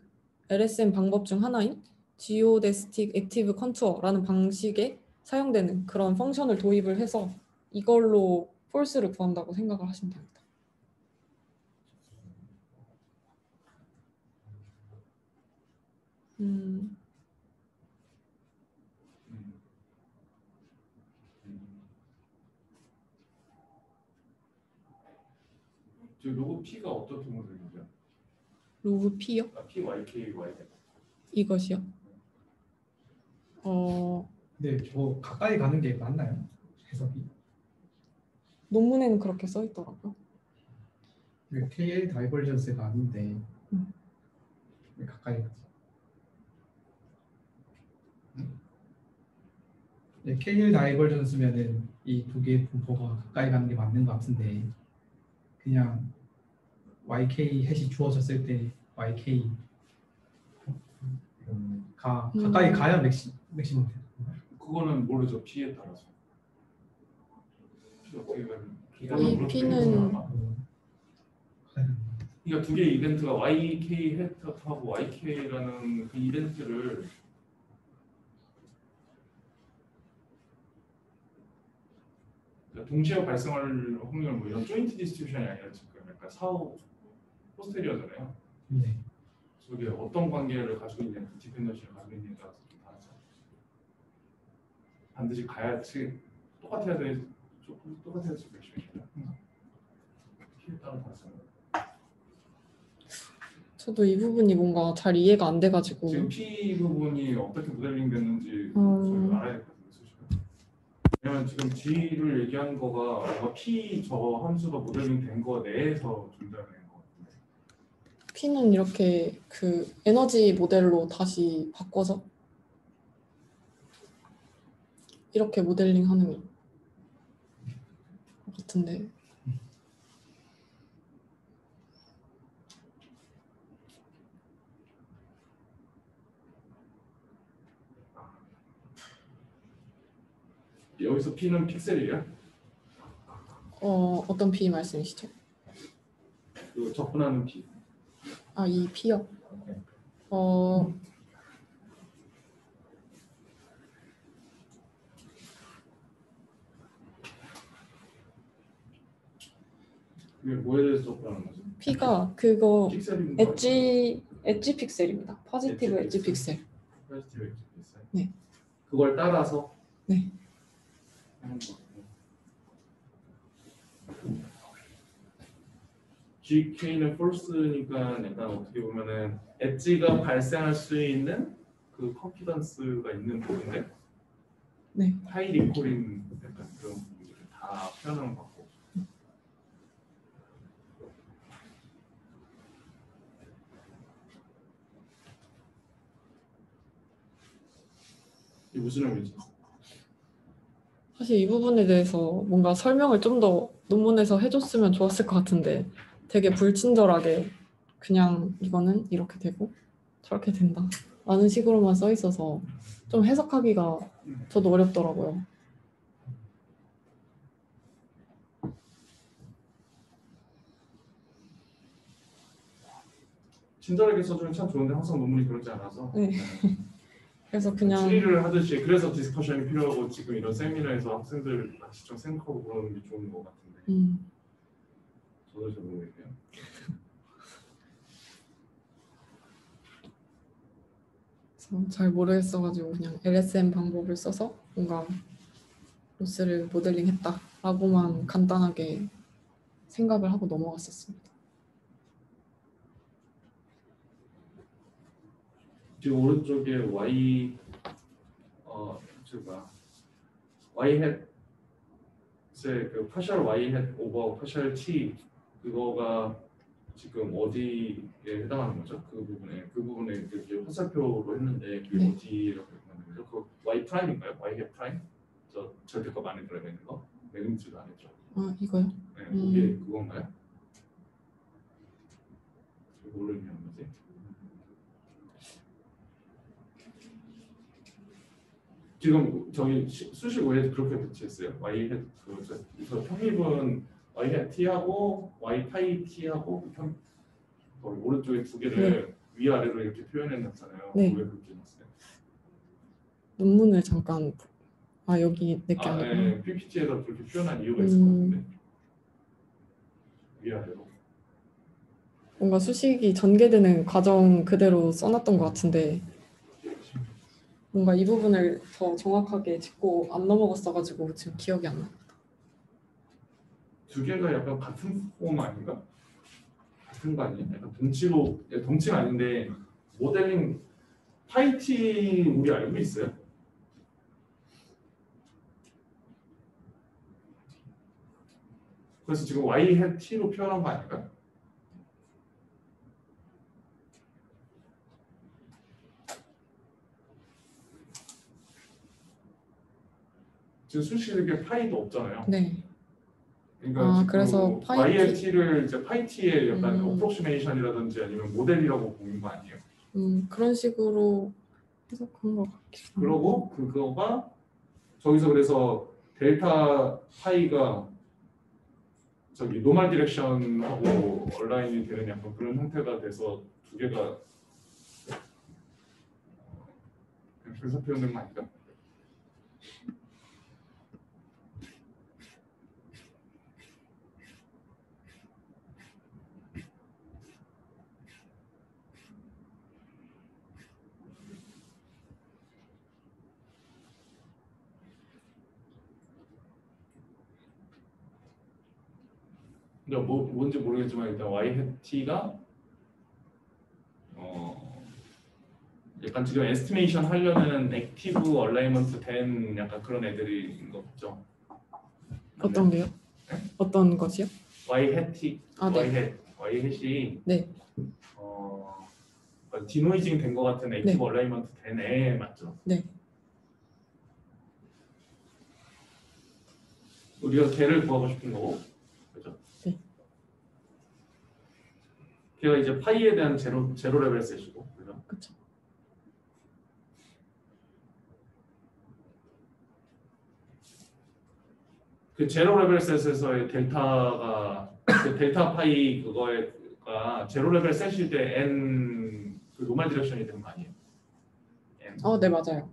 LSM 방법 중 하나인 Geodesic Active Contour라는 방식에 사용되는 그런 펑션을 도입을 해서 이걸로 false를 구한다고 생각을 하시면 됩니다. 저 로그 P가 어떻게 모델이죠? 로그 P요? PYK, YZ. 이것이요? 근데 저 가까이 가는 게 맞나요? 해석이? 논문에는 그렇게 써 있더라고요. KL 다이버전스가 아닌데 왜 가까이 가지? 네, KL 다이버전스면은 이 두 개의 분포가 가까이 가는 게 맞는 것 같은데 그냥 YK 햇이 주어졌을 때 YK 가까이 가야 맥시멈 돼요. 그거는 모르죠. P에 따라서. P 어떻게 가면 이 P는 그러니까 두 개의 이벤트가 YK 헤트하고 YK라는 그 이벤트를 그러니까 동시에 발생할 확률 뭐 이런 조인트 디스트리뷰션이 아니라 지금 약간 사후 포스테리어잖아요. 네. 저게 어떤 관계를 가지고 있냐, 디펜던시를 가지고 있냐에 따라서 좀 다르죠. 반드시 가야지 똑같아야 돼. 똑같아야지 맥시멈이다. P에 따라 다르잖아요. 저도 이 부분이 뭔가 잘 이해가 안 돼가지고 지금 P 부분이 어떻게 모델링 됐는지 저희가 알아야 될 것 같아요. 왜냐면 지금 G를 얘기한 거가 뭔가 P 저 함수가 모델링 된 거 내에서 존재하는 거 같은데. P는 이렇게 그 에너지 모델로 다시 바꿔서 이렇게 모델링하는 것 같은데. 여기서 P는 픽셀이에요? 어떤 P 말씀이시죠? 그 접근하는 P. 아, 이 P요. 어, 이게 뭐에 대해서 접근하는 거죠? P가 그거 픽셀인가? 엣지 픽셀입니다. 포지티브 엣지 엣지 픽셀. 포지티브 엣지 픽셀. 네. 그걸 따라서 네. 하는 거. GK는 false니까 약간 어떻게 보면은 엣지가 발생할 수 있는 그 컨피던스가 있는 부분인데 네. 하이 리콜인 약간 그런 부분들을 다 표현하는 것 같고. 이게 무슨 의미지? 사실 이 부분에 대해서 뭔가 설명을 좀 더 논문에서 해줬으면 좋았을 것 같은데 되게 불친절하게 그냥 이거는 이렇게 되고 저렇게 된다 라는 식으로만 써 있어서 좀 해석하기가 저도 어렵더라고요. 친절하게 써주면 참 좋은데 항상 논문이 그렇지 않아서 네. 그래서 그냥 추리를 하듯이 그래서 디스커션이 필요하고 지금 이런 세미나에서 학생들 같이 좀 생각하고 그러는 게 좋은 것 같은데 저도 잘 모르겠네요. 그래서 잘 모르겠어가지고 그냥 LSM 방법을 써서 뭔가 로스를 모델링했다라고만 간단하게 생각을 하고 넘어갔었습니다. 지금 오른쪽에 Y 저가 Y 햇의 그 파셜 Y 햇 오버 파셜 T 그거가 지금 어디에 해당하는 거죠? 그 부분에 이렇게 화살표로 했는데 그게 네. 어디라고 해당하는 거죠? 그 Y 프라임인가요? Y 햇 프라임? 저 절대값 안에 들어가 있는 거? 매그니튜드 안에죠? 아 이거요? 네, 그게 그건가요? 뭐를 의미하는 거지? 지금 저기 수식 왜 그렇게 배치했어요? Y 햇 그래서 평입은 Y 햇 T하고 Y 파이 T하고 거기 오른쪽에 두 개를 위아래로 이렇게 표현해놨잖아요. 네. 왜 그렇게 해놨어요? 논문을 잠깐 여기 내게 아니구나. 네, PPT에서 그렇게 표현한 이유가 있을 것 같은데 위아래로. 뭔가 수식이 전개되는 과정 그대로 써놨던 것 같은데 뭔가 이 부분을 더 정확하게 짚고 안 넘어갔어가지고 지금 기억이 안 나. 두 개가 약간 같은 폼 아닌가? 같은 거 아니에요? 약간 동치가 아닌데 모델링 파이티 우리 알고 있어요? 그래서 지금 Y 햇 T로 표현한 거 아닐까? 지금 수식에 파이도 없잖아요. 네. 그러니까 지금 그래서 Y의 T를 이제 파이 T의 약간 음. 어프로시메이션이라든지 아니면 모델이라고 보는 거 아니에요? 그런 식으로 해석한 것 같기도 하고. 그러고 그거가 저기서 그래서 델타 파이가 저기 노멀 디렉션하고 얼라인이 되는 약간 그런 형태가 돼서 두 개가 그래서 표현된 거 아닐까? 그러니까 뭔지 모르겠지만 일단 Y 햇 T가 약간 지금 에스티메이션 하려는 액티브 얼라이먼트 된 약간 그런 애들인 거 같죠? 어떤 게요? 어떤 것이요? Y 햇이 아, 네. Y 햇이 네. 디노이징 된 거 같은 액티브 네. 얼라이먼트 된 애 맞죠? 네. 우리가 걔를 구하고 싶은 거고, 그죠? 네. 걔가 이제 파이에 대한 제로 레벨 셋이고, 그죠? 그쵸. 그 제로 레벨 셋에서의 델타가 그 델타 파이 그거가 제로 레벨 셋일 때 n 그 노멀 디렉션이 되는 거 아니에요? n. 네, 맞아요.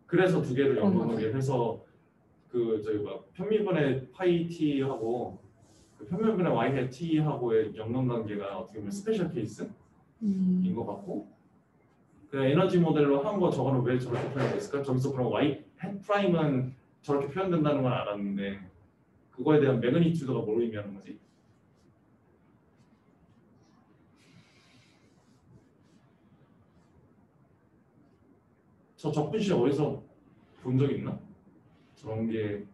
그래서 두 개를 맞아요. 연동하게 해서 그 저희 막 편미분의 파이 t하고 그 편미분의 y t하고의 연관관계가 어떻게 보면 스페셜 케이스인 것 같고, 그 에너지 모델로 한 거 저거는 왜 저렇게 표현됐을까? 저기서 그럼 y 햇 프라임은 저렇게 표현된다는 건 알았는데 그거에 대한 매그니튜드가 뭘 의미하는 거지? 저 적분식 어디서 본 적 있나? 저런 게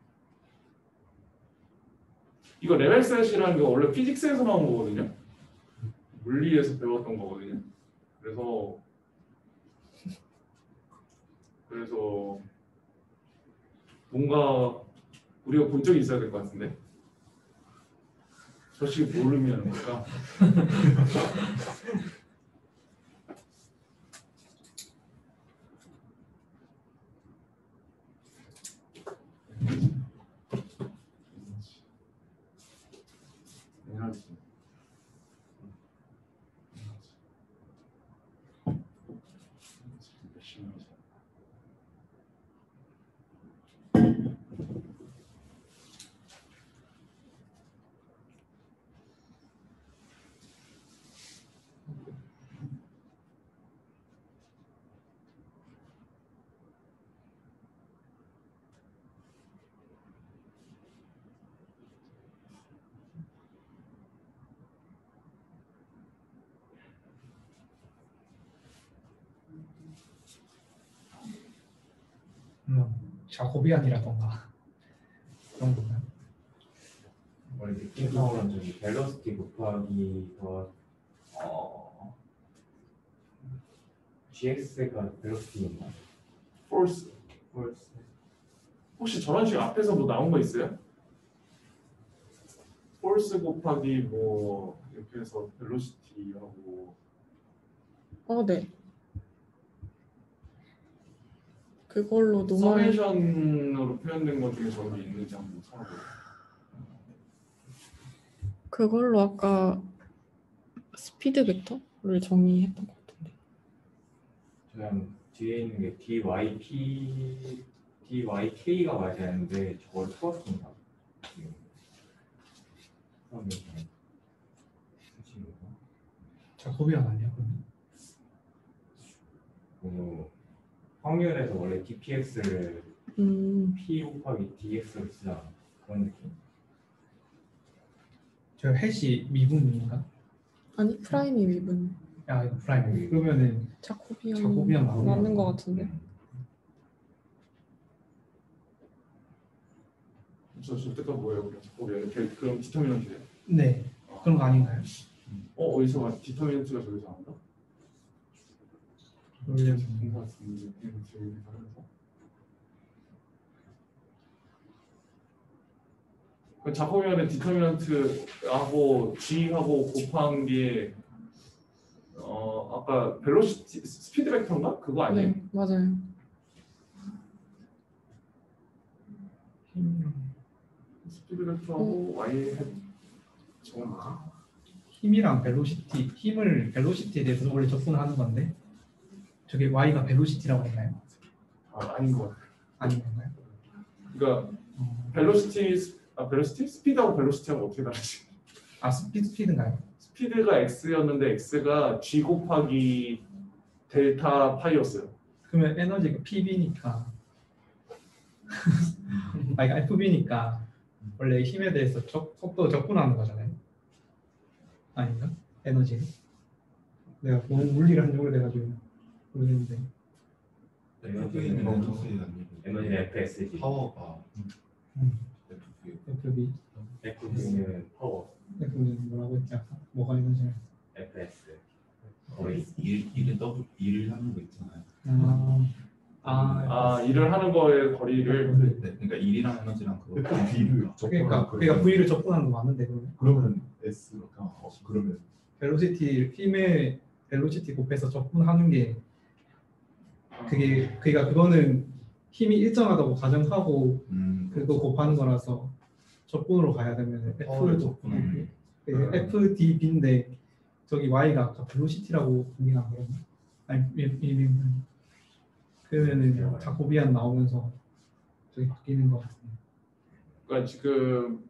이거 레벨셋이라는 게 원래 피직스에서 나온 거거든요. 물리에서 배웠던 거거든요. 그래서 뭔가 우리가 본 적이 있어야 될 것 같은데. 저 식이 뭘 의미하는 걸까? 에너지. 자코비안이라던가 그런 건가요? 원래 느낌상으로는 저기 벨로시티 곱하기 GX가 벨로시티인가? force. 혹시 저런 식 앞에서 뭐 나온 거 있어요? force 곱하기 뭐 이렇게 해서 velocity하고 네. 그걸로 노멀 서메이션으로 표현된 것 중에 저런 게 있는지 한번 찾아볼게요. 그걸로 아까 스피드 벡터를 정의했던 것 같은데. 그냥 뒤에 있는 게 DYK가 맞아야 하는데 저걸 풀었습니다. 자코비안 아니야? 그러면? 확률에서 원래 dpx를 p 곱하기 dx로 쓰잖아. 그런 느낌. 저 햇이 미분인가? 아니, 프라임이 미분. 야 이거 프라임. 그러면은 자코비안 맞는 것 같은데. 저 뜻가 뭐예요? 그럼 디터미넌트예요? 네 그런 거 아닌가요? 어디서 디터미넌트가 저기서 나온다? 원래 그 자코비안의 디터미넌트하고 G하고 곱한 게 아까 벨로시티 스피드 벡터인가? 그거 아니에요? 네, 맞아요. 스피드 벡터하고 Y 햇 저건 뭐지? 힘이랑 벨로시티, 힘을 벨로시티에 대해서 원래 접근하는 건데 저게 y가 벨로시티라고 했나요? 아닌 것 같아요. 아닌 건가요? 그러니까 벨로시티? 스피드하고 벨로시티하고 어떻게 다르지? 스피드인가요? 스피드가 x였는데 x가 g 곱하기 델타 파이였어요. 그러면 에너지가 PB니까 아니 FB니까 원래 힘에 대해서 속도 접근하는 거잖아요. 아닌가? 에너지를 내가 너무 물리를 한지 오래돼가지고 모르겠는데 FV는 에너지 아니고 에너지는 FSG, 파워가 음. FV. FB FV는 파워, FB는 뭐라고 했지 아까? 뭐가 에너지를 FS 거의 일은 더블 일 하는 거 있잖아요. 아 일을 하는 거의 거리를 네, 그러니까 일이랑 에너지랑 그거 V를 그러니까 V를 접근하는 거 맞는데 그러면 S로 그러면 벨로시티 힘의 벨로시티 곱해서 접근하는 게 그러니까 그거는 힘이 일정하다고 가정하고 그거 곱하는 거라서 접근으로 가야 되면 파워를 F 접근하는 FDB인데 저기 Y가 아까 벨로시티라고 분리가 안 그러나? 아니 그러면은 자코비안 나오면서 저기 바뀌는 거 같은데. 그러니까 지금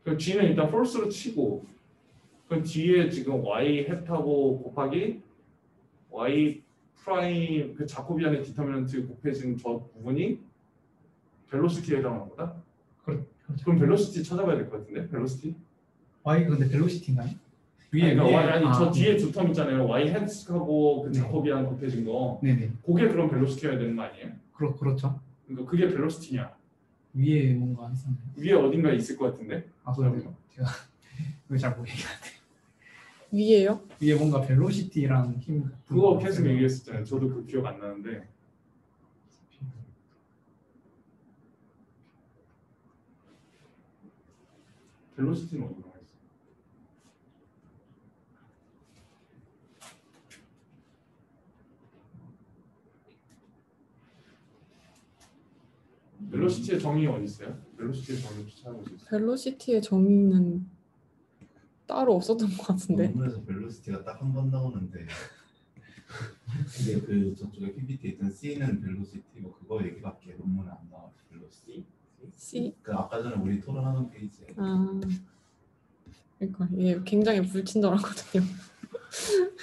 그 G는 일단 false로 치고 그 뒤에 지금 Y 햇하고 곱하기 Y 프라임 그 자코비안의 디터미넌트 곱해진 저 부분이 벨로시티에 해당하는 거다? 그렇죠. 그럼 벨로시티 찾아봐야 될 것 같은데? 벨로시티? Y가 근데 벨로시티인가요? 그러니까 Y, 아니 저 아, 뒤에 두 텀 있잖아요. Y 햇하고 그 자코비안 곱해진 거 네네. 그게 그럼 벨로시티여야 되는 거 아니에요? 그렇죠. 그러니까 그게 벨로시티냐? 위에 뭔가 있었네. 위에 어딘가에 있을 것 같은데? 아 근데 제가 그걸 잘 모르겠는데 위에요? 위에 뭔가 벨로시티랑 힘 같은 그거 거 계속 있어요. 얘기했었잖아요. 저도 그 기억 안 나는데. 벨로시티는 어디로 가 있어? 벨로시티의 정의 어디 있어요? 벨로시티의 정의 혹시 찾아볼 수 있어요? 벨로시티의 정의는 따로 없었던 것 같은데. 논문에서 벨로시티가 딱 한 번 나오는데 근데 그 저쪽에 PPT에 있던 C는 벨로시티고 그거 얘기밖에 논문에 안 나와요. 벨로시티. C? 그 아까 전에 우리 토론하는 페이지에 아, 그러니까 이게 굉장히 불친절하거든요.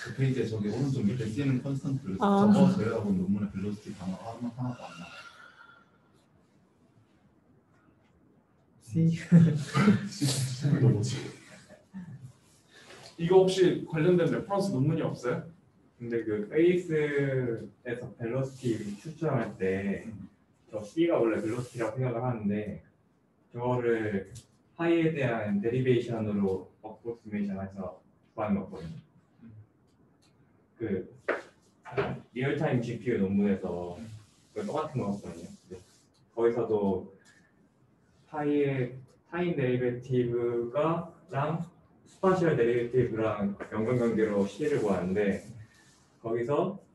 그 페이지에 저기 오른쪽 밑에 C는 컨스턴트 벨로시티 아. 저거 저희하고 논문에 벨로시티 단어가 하나도 안 나와. C 이거 뭐지? 이거 혹시 관련된 레퍼런스 논문이 없어요? 근데 그 페이스에서 벨로시티 추정할 때 저 C가 원래 벨로시티라고 생각을 하는데 저거를 파이에 대한 데리베이션으로 어프로시메이션해서 구하는 거거든요. 그 리얼타임 GPU 논문에서 그 똑같은 거거든요. 거기서도 파이의 타임 데리베이티브가랑 스파셜 데리베이티브랑 연관관계로 C를 구하는데 거기서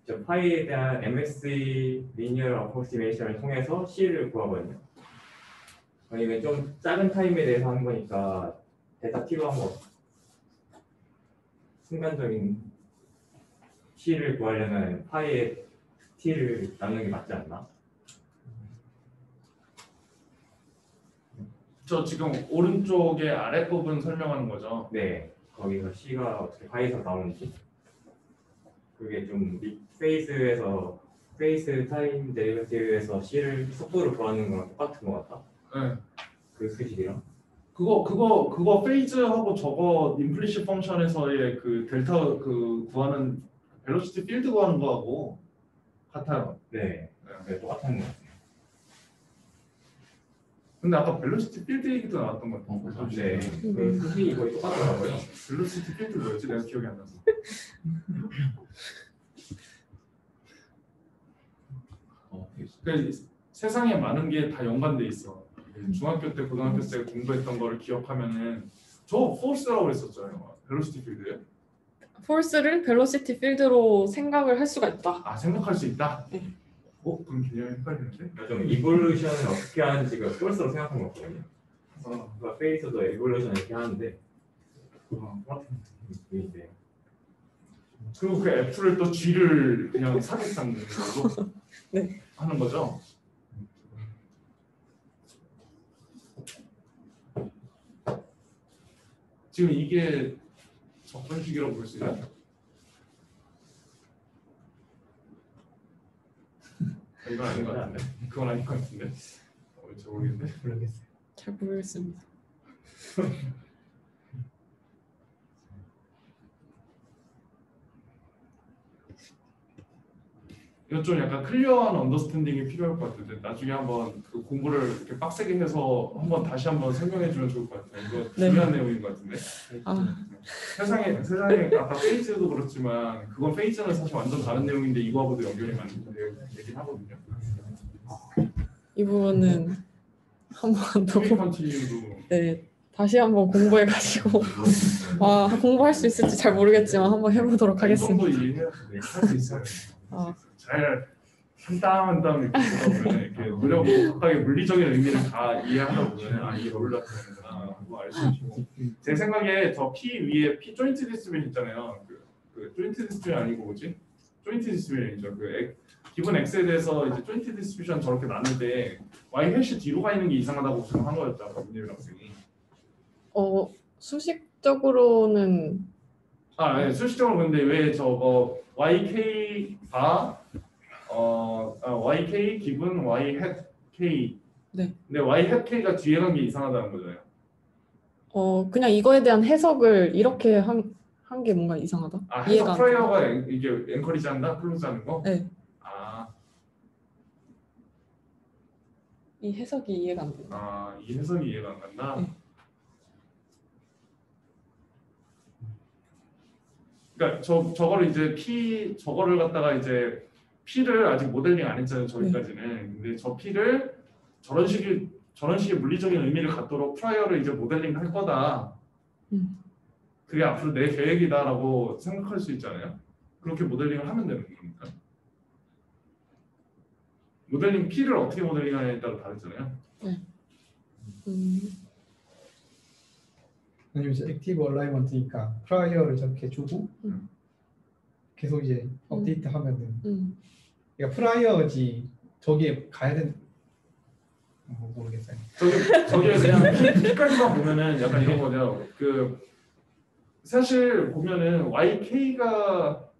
저 파이에 대한 MSE 리니어 어프로시메이션을 통해서 C를 구하거든요. 아니면 좀 작은 타임에 대해서 하는 거니까 데이터 T로 한번 순간적인 C를 구하려면 파이에 T를 나누는 게 맞지 않나? 저 지금 오른쪽에 아래 부분 설명하는 거죠. 네, 거기서 C가 어떻게 파이에서 나오는지 그게 좀 페이스에서 페이스 타임 데리베이티브에서 C를 속도를 구하는 거랑 똑같은 것 같다. 네. 그 수식이랑. 그거 페이즈하고 저거 임플리시 펑션에서의 그 델타 그 구하는 벨로시티 필드 구하는 거하고 같아요. 네, 네, 똑같은 것 같아요. 근데 아까 벨로시티 필드 얘기도 나왔던 것 같아요. 네, 그 수식이 거의 똑같더라고요. 벨로시티 필드 뭐였지? 내가 기억이 안 나서. 그 세상에 많은 게 다 연관돼 있어. 중학교 때, 고등학교 때 공부했던 거를 기억하면은 저 포스라고 그랬었잖아요. 벨로시티 필드에. 폴스를 벨로시티 필드로 생각을 할 수가 있다. 아 생각할 수 있다. 네. 그럼 개념이 헷갈리는데. 좀 이볼루션을 어떻게 하는지 그 폴스로 생각한 거거든요. 어. 그러니까 페이스도 이볼루션 이렇게 하는데 똑같은 느낌인데. 그리고 그 F를 또 G를 그냥 사격하는 걸로 네. 하는 거죠. 지금 이게 접근식이라고 볼 수 있나요? 이건 아닌 것 같은데. 그건 아닌 것 같은데. 잘 모르겠는데. 모르겠어요. 잘 모르겠습니다. 이거 좀 약간 클리어한 언더스탠딩이 필요할 것 같은데 나중에 한번 그 공부를 이렇게 빡세게 해서 한번 다시 한번 설명해 주면 좋을 것 같아요. 이거 네. 중요한 내용인 것 같은데. 아, 세상에 아까 페이지도 그렇지만 그건 페이지는 사실 완전 다른 내용인데 이거하고도 연결이 많은 얘긴 하거든요. 이 부분은 한 번 더 컨티뉴도 네, 다시 한번 공부해가지고 공부할 수 있을지 잘 모르겠지만 한번 해보도록 이 정도 하겠습니다. 이해해야 할수 있어요. 아. 잘 한 땀 이렇게 보다 보면 이렇게 노력하고 각각의 물리적인 의미를 다 이해하다 보면 이게 뭘 나타내는구나 그거 알 수 있고 제 생각에 저 P 위에 P 조인트 디스트리뷰션 있잖아요. 그 조인트 디스트리뷰션 아니고 뭐지? 조인트 디스트리뷰션이죠. 기본 X에 대해서 이제 조인트 디스트리뷰션 저렇게 나눌 때 Y 해시 뒤로 가 있는 게 이상하다고 주장한 거였죠. 민일 학생이. 수식적으로는 네, 수식적으로 근데 왜 저거 YK가 YK 기분 Y hat K. 네. 근데 Y hat K가 뒤에 간 게 이상하다는 거잖아요. 그냥 이거에 대한 해석을 이렇게 한 게 뭔가 이상하다. 해석 이해가 안 가. 프라이어가 이게 엔커리지 한다? 클로즈 하는 거? 네, 아, 이 해석이 이해가 안 된다. 이 해석이 이해가 안 간다? 네. 그러니까 저거를 이제 저거를 갖다가 이제 P를 아직 모델링 안 했잖아요. 저기까지는. 근데 저 P를 저런 식의 물리적인 의미를 갖도록 프라이어를 이제 모델링 할 거다. 그게 앞으로 내 계획이다라고 생각할 수 있잖아요. 그렇게 모델링을 하면 되는 겁니까? 모델링 P를 어떻게 모델링하냐에 따라 다르잖아요. 아니면 이제 액티브 얼라이먼트니까 프라이어를 저렇게 주고 계속 이제 업데이트하면은 그러니까 프라이어지 저기에 가야 되는 모르겠어요. 저게 그냥 P까지만 보면은 약간 이런 거죠. 사실 보면은 YK가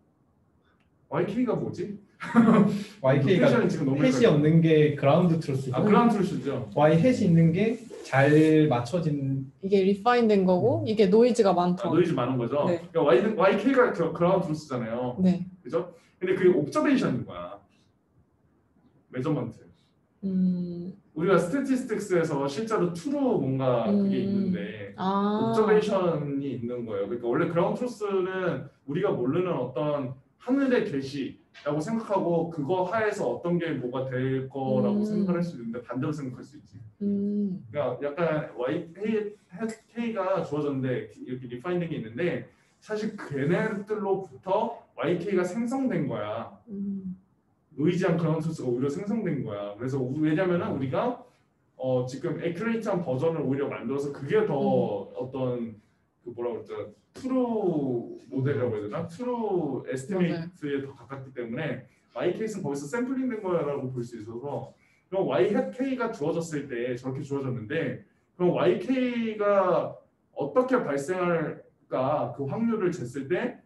뭐지? YK가 로케이션이 지금 너무 햇이 없는 게 그라운드 트루스죠. 그라운드 트루스죠. Y 햇이 있는 게 잘 맞춰진 이게 리파인된 거고 이게 노이즈가 많다. 노이즈 많은 거죠. 네. 그러니까 YK가 그라운드 트루스잖아요. 네. 그죠? 근데 그게 옵저베이션인 거야. 메저먼트. 우리가 스태티스틱스에서 실제로 트루 뭔가 그게 있는데 옵저베이션이 있는 거예요. 그러니까 원래 그라운드 트루스는 우리가 모르는 어떤 하늘의 계시라고 생각하고 그거 하에서 어떤 게 뭐가 될 거라고 생각할 수 있는데 반대로 생각할 수 있지. 그러니까 약간 YK가 주어졌는데 이렇게 리파인된 게 있는데 사실 걔네들로부터 YK가 생성된 거야. 노이즈한 그라운드 트루스가 오히려 생성된 거야. 그래서 왜냐면은 우리가 지금 애큐레이트한 버전을 오히려 만들어서 그게 더 어떤 그 뭐라고 그러죠? 트루 모델이라고 해야 되나? 트루 에스티메이트에 더 가깝기 때문에 YK는 거기서 샘플링된 거라고 볼 수 있어서 그럼 Y hat K가 주어졌을 때 저렇게 주어졌는데 그럼 YK가 어떻게 발생할까 그 확률을 쟀을 때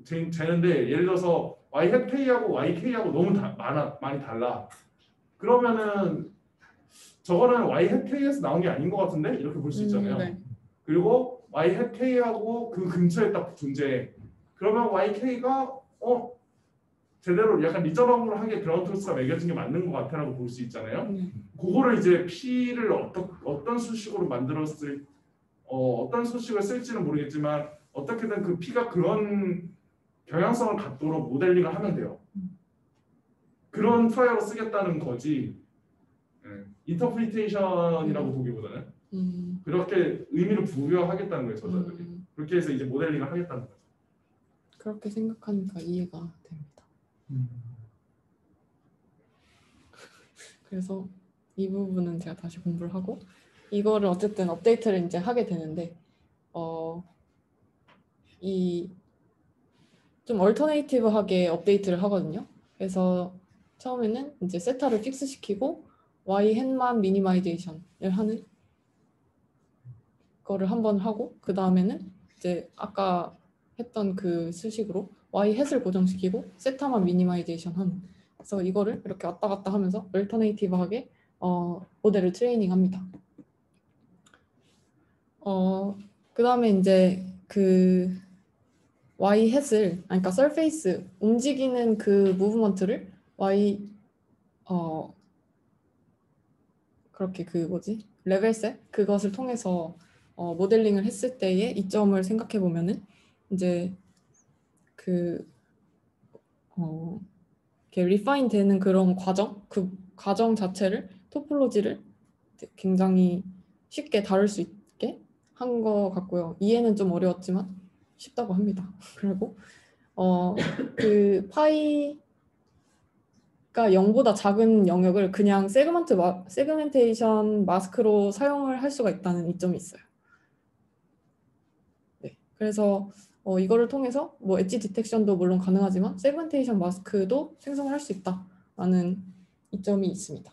되는데 예를 들어서 Y hat K하고 YK하고 너무 많이 달라. 그러면은 저거는 Y hat K에서 나온 게 아닌 것 같은데 이렇게 볼 수 있잖아요. 네. 그리고 Y hat K하고 그 근처에 딱 존재해. 그러면 YK가 제대로 약간 리저너블하게 그라운드 트루스가 매겨진 게 맞는 것 같아라고 볼 수 있잖아요. 그거를 이제 P를 어떤 수식으로 만들었을 어떤 수식을 쓸지는 모르겠지만 어떻게든 그 P가 그런 경향성을 갖도록 모델링을 하면 돼요. 그런 프라이어로 쓰겠다는 거지. 인터프리테이션이라고 보기보다는 그렇게 의미를 부여하겠다는 거예요, 저자들이. 그렇게 해서 이제 모델링을 하겠다는 거죠. 그렇게 생각하니까 이해가 됩니다. 그래서 이 부분은 제가 다시 공부를 하고 이거를 어쨌든 업데이트를 이제 하게 되는데 이 좀 얼터네이티브하게 업데이트를 하거든요. 그래서 처음에는 이제 세타를 픽스 시키고 Y 햇만 미니마이제이션을 하는 거를 한번 하고 그 다음에는 이제 아까 했던 그 수식으로 Y 햇을 고정시키고 세타만 미니마이제이션 하는. 그래서 이거를 이렇게 왔다 갔다 하면서 얼터네이티브하게 모델을 트레이닝합니다. 그 다음에 이제 그 y 햇을 그러니까 서페이스 움직이는 그 무브먼트를 y 그렇게 그 뭐지 레벨셋 그것을 통해서 모델링을 했을 때의 이점을 생각해 보면은 이제 그 이렇게 리파인 되는 그런 과정 그 과정 자체를 토폴로지를 굉장히 쉽게 다룰 수 있게 한 것 같고요. 이해는 좀 어려웠지만 쉽다고 합니다. 그리고 그 파이가 0보다 작은 영역을 그냥 세그멘테이션 마스크로 사용을 할 수가 있다는 이점이 있어요. 네, 그래서 이거를 통해서 뭐 엣지 디텍션도 물론 가능하지만 세그멘테이션 마스크도 생성을 할 수 있다라는 이점이 있습니다.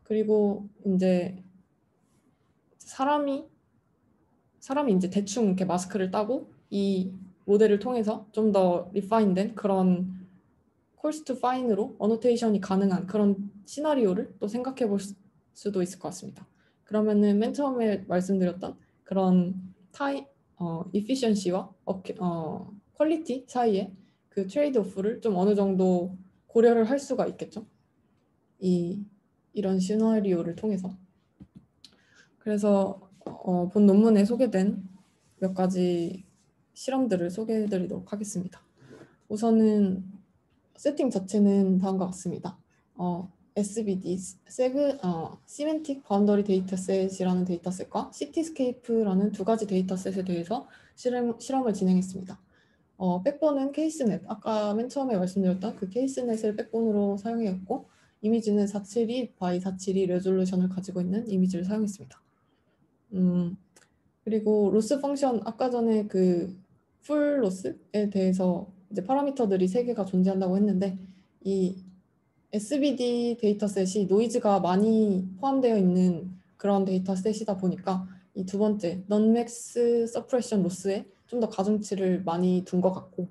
그리고 이제 사람이 이제 대충 이렇게 마스크를 따고 이 모델을 통해서 좀 더 리파인된 그런 콜스 투 파인으로 어노테이션이 가능한 그런 시나리오를 또 생각해 볼 수도 있을 것 같습니다. 그러면은 맨 처음에 말씀드렸던 그런 이피션시와 퀄리티 사이에 그 트레이드 오프를 좀 어느 정도 고려를 할 수가 있겠죠. 이런 시나리오를 통해서. 그래서 본 논문에 소개된 몇 가지 실험들을 소개해 드리도록 하겠습니다. 우선은 세팅 자체는 다음과 같습니다. SBD, Semantic Boundary Dataset이라는 데이터셋과 Cityscape라는 두 가지 데이터셋에 대해서 실험을 진행했습니다. 백본은 케이스넷, 아까 맨 처음에 말씀드렸던 그 케이스넷을 백본으로 사용했고 이미지는 472 by 472 레졸루션을 가지고 있는 이미지를 사용했습니다. 그리고 로스 펑션, 아까 전에 그 풀 로스에 대해서 이제 파라미터들이 3개가 존재한다고 했는데 이 SBD 데이터셋이 노이즈가 많이 포함되어 있는 그런 데이터셋이다 보니까 이 두 번째 non-max suppression 로스에 좀 더 가중치를 많이 둔 것 같고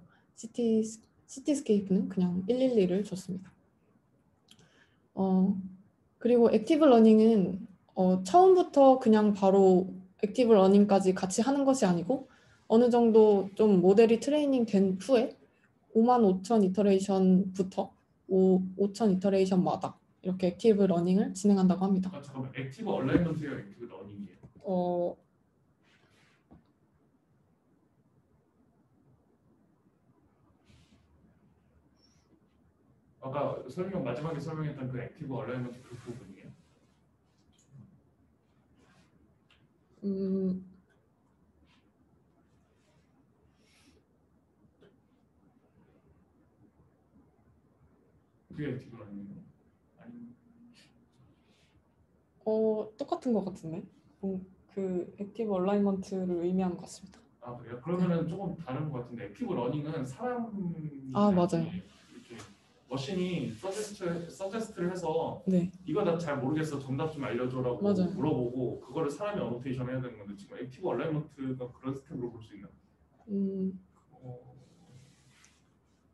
시티스케이프는 그냥 112를 줬습니다. 그리고 액티브 러닝은 처음부터 그냥 바로 액티브 러닝까지 같이 하는 것이 아니고 어느 정도 좀 모델이 트레이닝 된 후에 55,000 이터레이션부터 5,000 이터레이션마다 이렇게 액티브 러닝을 진행한다고 합니다. 잠깐만, 액티브 얼라이먼트예요, 액티브 러닝이에요? 아까 마지막에 설명했던 그 액티브 얼라이먼트 그 부분이에요? 그게 액티브 러닝이에요? 아니. 똑같은 것 같은데 그 액티브 얼라이먼트를 의미하는 것 같습니다. 아 그래요? 그러면은 조금 다른 것 같은데 액티브 러닝은 사람이 맞아요. 이렇게 머신이 서제스트를 해서 네. 이거 나 잘 모르겠어 정답 좀 알려줘라고 맞아요. 물어보고 그거를 사람이 어노테이션 해야 되는 건데 지금 액티브 얼라이먼트가 그런 스텝으로 볼 수 있나?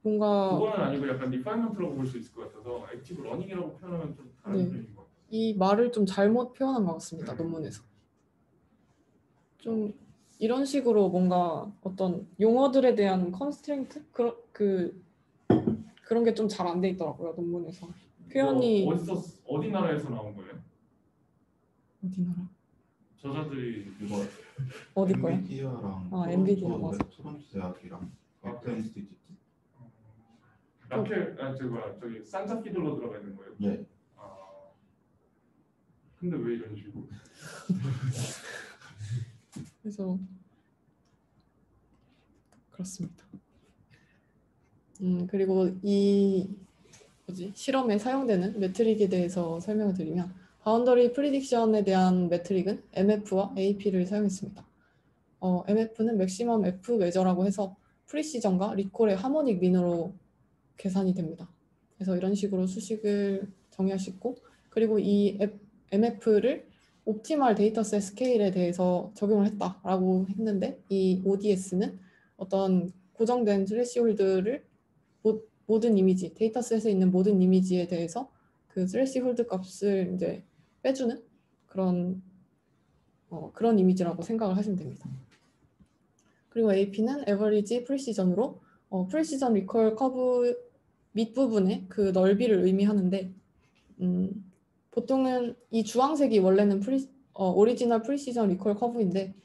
뭔가 그거는 아니고 약간 리파이먼트라고 볼 수 있을 것 같아서 액티브 러닝이라고 표현하면 좀 다른 네. 표현인 것 같아요. 이 말을 좀 잘못 표현한 것 같습니다. 논문에서. 좀 이런 식으로 뭔가 어떤 용어들에 대한 컨스트레인트? 그런 게 좀 잘 안 돼 있더라고요. 논문에서. 표현이 어디 나라에서 나온 거예요? 어디 나라? 저자들이 이거 어디 거요? 엔비디아랑 엔비디아, 맞아. 토론토 대학이랑 벡터 인스티튜트. 저기 산자피들로 들어가 있는 거예요? 네. 근데 왜 이런 식으로? 그래서 그렇습니다. 그리고 이 실험에 사용되는 메트릭에 대해서 설명을 드리면 바운더리 프리딕션에 대한 메트릭은 MF와 AP를 사용했습니다. MF는 맥시멈 F 메저라고 해서 프리시전과 리콜의 하모닉 민으로 계산이 됩니다. 그래서 이런 식으로 수식을 정의할 수 있고 그리고 이 MF를 옵티멀 데이터셋 스케일에 대해서 적용을 했다라고 했는데 이 ODS는 어떤 고정된 스레시홀드를 모든 이미지, 데이터셋에 있는 모든 이미지에 대해서 그 스레시홀드 값을 이제 빼주는 그런 이미지라고 생각을 하시면 됩니다. 그리고 AP는 average 프리시전으로 프리시전 리콜 커브 밑부분의 그 넓이를 의미하는데 보통은 이 주황색이 원래는 오리지널 프리시전 리콜 커브인데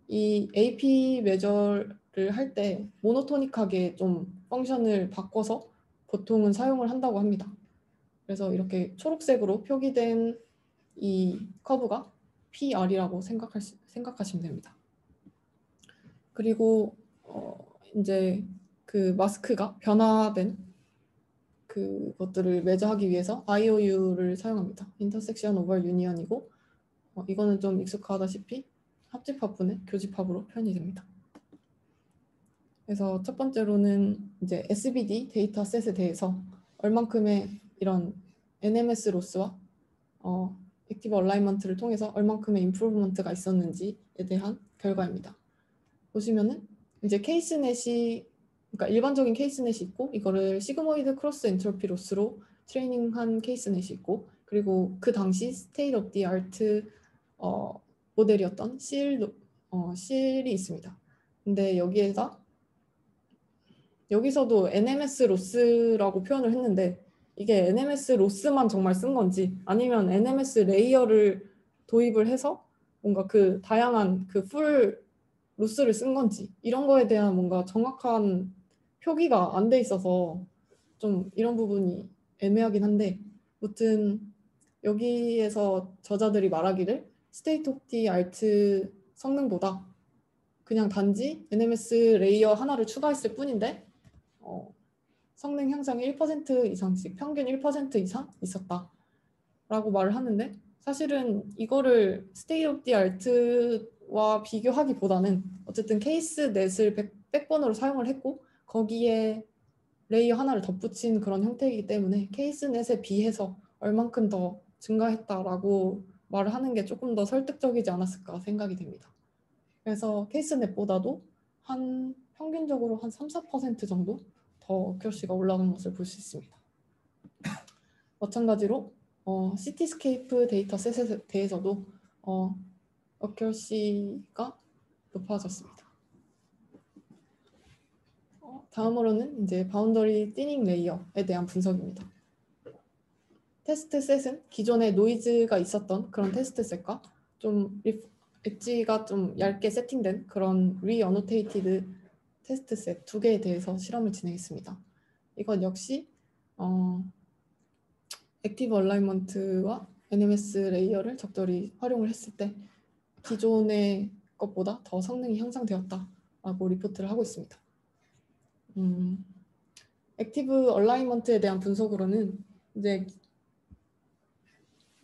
이 AP 메저를 할 때 모노토닉하게 좀 펑션을 바꿔서 보통은 사용을 한다고 합니다. 그래서 이렇게 초록색으로 표기된 이 커브가 PR이라고 생각하시면 됩니다. 그리고 이제 그 마스크가 변화된 그것들을 매저하기 위해서 IOU를 사용합니다. 인터섹션 오버 유니언이고 이거는 좀 익숙하다시피 합집합분의 교집합으로 표현이 됩니다. 그래서 첫 번째로는 이제 SBD 데이터셋에 대해서 얼만큼의 이런 NMS 로스와 액티브 얼라이먼트를 통해서 얼만큼의 임프루브먼트가 있었는지에 대한 결과입니다. 보시면은 이제 케이스넷이 그러니까 일반적인 케이스넷이 있고 이거를 시그모이드 크로스 엔트로피 로스로 트레이닝한 케이스넷이 있고 그리고 그 당시 스테이트 오브 디 아트 모델이었던 실이 있습니다. 근데 여기서도 NMS 로스라고 표현을 했는데 이게 NMS 로스만 정말 쓴 건지 아니면 NMS 레이어를 도입을 해서 뭔가 그 다양한 그 풀 로스를 쓴 건지 이런 거에 대한 뭔가 정확한 표기가 안 돼 있어서 좀 이런 부분이 애매하긴 한데 무튼 여기에서 저자들이 말하기를 스테이트 오브 디 아트 성능보다 그냥 단지 NMS 레이어 하나를 추가했을 뿐인데 성능 향상이 1% 이상씩 평균 1% 이상 있었다라고 말을 하는데 사실은 이거를 스테이트 오브 디 아트와 비교하기보다는 어쨌든 케이스넷을 백본으로 사용을 했고 거기에 레이어 하나를 덧붙인 그런 형태이기 때문에 케이스넷에 비해서 얼만큼 더 증가했다라고 말을 하는 게 조금 더 설득적이지 않았을까 생각이 됩니다. 그래서 케이스넷보다도 한 평균적으로 한 3~4% 정도 더 어큐러시가 올라간 것을 볼 수 있습니다. 마찬가지로 시티스케이프 데이터셋에 대해서도 어큐러시가 높아졌습니다. 다음으로는 이제 바운더리 띠닝 레이어에 대한 분석입니다. 테스트 셋은 기존에 노이즈가 있었던 그런 테스트 셋과 좀 엣지가 좀 얇게 세팅된 그런 리어노테이티드 테스트 셋 두 개에 대해서 실험을 진행했습니다. 이건 역시 액티브 얼라이먼트와 NMS 레이어를 적절히 활용을 했을 때 기존의 것보다 더 성능이 향상되었다라고 리포트를 하고 있습니다. 액티브 얼라이먼트에 대한 분석으로는 이제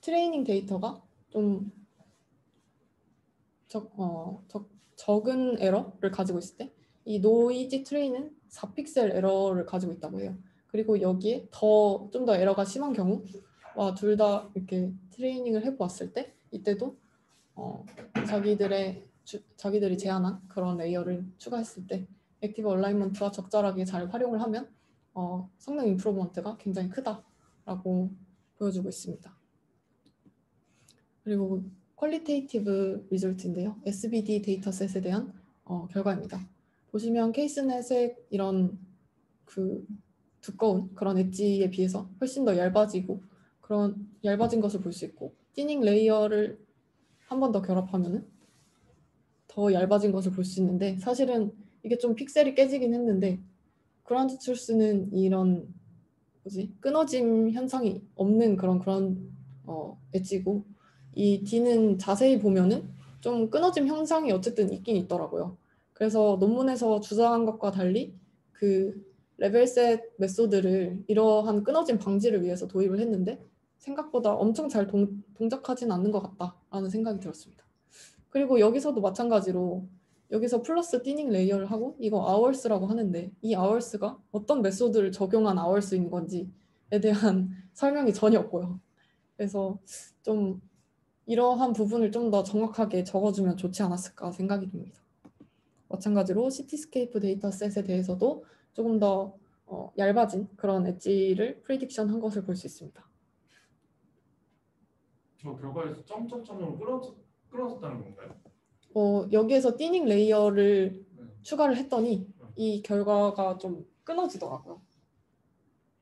트레이닝 데이터가 좀 적은 에러를 가지고 있을 때 이 노이즈 트레이는 4픽셀 에러를 가지고 있다고 해요. 그리고 여기에 좀 더 에러가 심한 경우와 둘 다 이렇게 트레이닝을 해보았을 때 이때도 자기들이 제안한 그런 레이어를 추가했을 때 액티브 얼라이먼트와 적절하게 잘 활용을 하면 성능 임프루먼트가 굉장히 크다라고 보여주고 있습니다. 그리고 퀄리테이티브 리졸트인데요. SBD 데이터셋에 대한 결과입니다. 보시면 케이스넷의 이런 그 두꺼운 그런 엣지에 비해서 훨씬 더 얇아지고 그런 얇아진 것을 볼 수 있고 띠닝 레이어를 한 번 더 결합하면은 더 얇아진 것을 볼 수 있는데 사실은 이게 좀 픽셀이 깨지긴 했는데 그라운드 트루스는 이런 끊어짐 현상이 없는 그런 엣지고 이 D는 자세히 보면은 좀 끊어짐 현상이 어쨌든 있긴 있더라고요. 그래서 논문에서 주장한 것과 달리 그 레벨셋 메소드를 이러한 끊어짐 방지를 위해서 도입을 했는데 생각보다 엄청 잘 동작하진 않는 것 같다라는 생각이 들었습니다. 그리고 여기서도 마찬가지로 여기서 플러스 띠닝 레이어를 하고 이거 아워스라고 하는데 이 아워스가 어떤 메소드를 적용한 아워스인 건지에 대한 설명이 전혀 없고요. 그래서 좀 이러한 부분을 좀 더 정확하게 적어주면 좋지 않았을까 생각이 듭니다. 마찬가지로 시티스케이프 데이터셋에 대해서도 조금 더 얇아진 그런 엣지를 프리딕션 한 것을 볼 수 있습니다. 저 결과에서 점점점으로 끌어졌다는 건가요? 여기에서 띠닝 레이어를 추가를 했더니 이 결과가 좀 끊어지더라고요.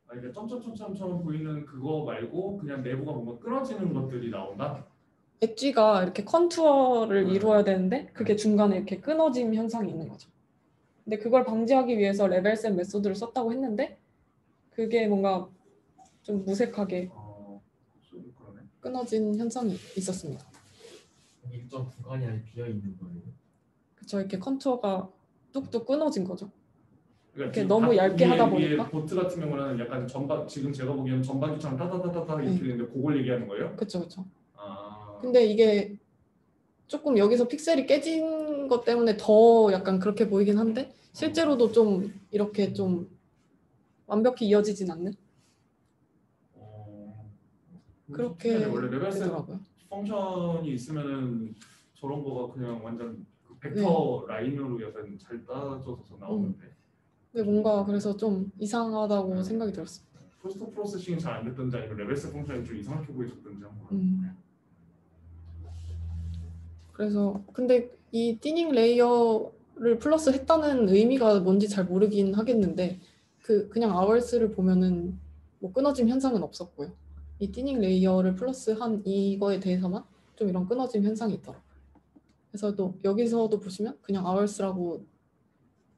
아, 이게 점점점점처럼 보이는 그거 말고 그냥 내부가 뭔가 끊어지는 것들이 나온다? 엣지가 이렇게 컨투어를 이루어야 되는데 그게 중간에 이렇게 끊어짐 현상이 있는 거죠. 근데 그걸 방지하기 위해서 레벨셋 메소드를 썼다고 했는데 그게 뭔가 좀 무색하게 좀 그러네. 끊어진 현상이 있었습니다. 일정 구간이 아예 비어 있는 거예요. 그쵸, 이렇게 컨투어가 뚝뚝 끊어진 거죠. 그러니까 이렇게 너무 얇게 하다 보니까. 보트 같은 경우는 약간 지금 제가 보기에는 전반기처럼 따다다다다 이렇게 네. 되는데 그걸 얘기하는 거예요? 그쵸. 아. 근데 이게 조금 여기서 픽셀이 깨진 것 때문에 더 약간 그렇게 보이긴 한데 실제로도 좀 이렇게 좀 완벽히 이어지진 않는 그렇게 특이하네. 원래 레벨셋 되더라고요. 펑션이 있으면은 저런 거가 그냥 완전 그 벡터 라인으로 약간 잘 따져서 나오는데 근데 뭔가 그래서 좀 이상하다고 생각이 들었어요. 포스트 프로세싱이 잘 안 됐던지 아니면 레벨셋 펑션이 좀 이상하게 보여졌던지 한번. 그래서 근데 이 띠닝 레이어를 플러스 했다는 의미가 뭔지 잘 모르긴 하겠는데 그냥 hours를 보면은 뭐 끊어짐 현상은 없었고요. 이 띠닝 레이어를 플러스한 이거에 대해서만 좀 이런 끊어짐 현상이 있더라고요. 그래서 또 여기서도 보시면 그냥 hours라고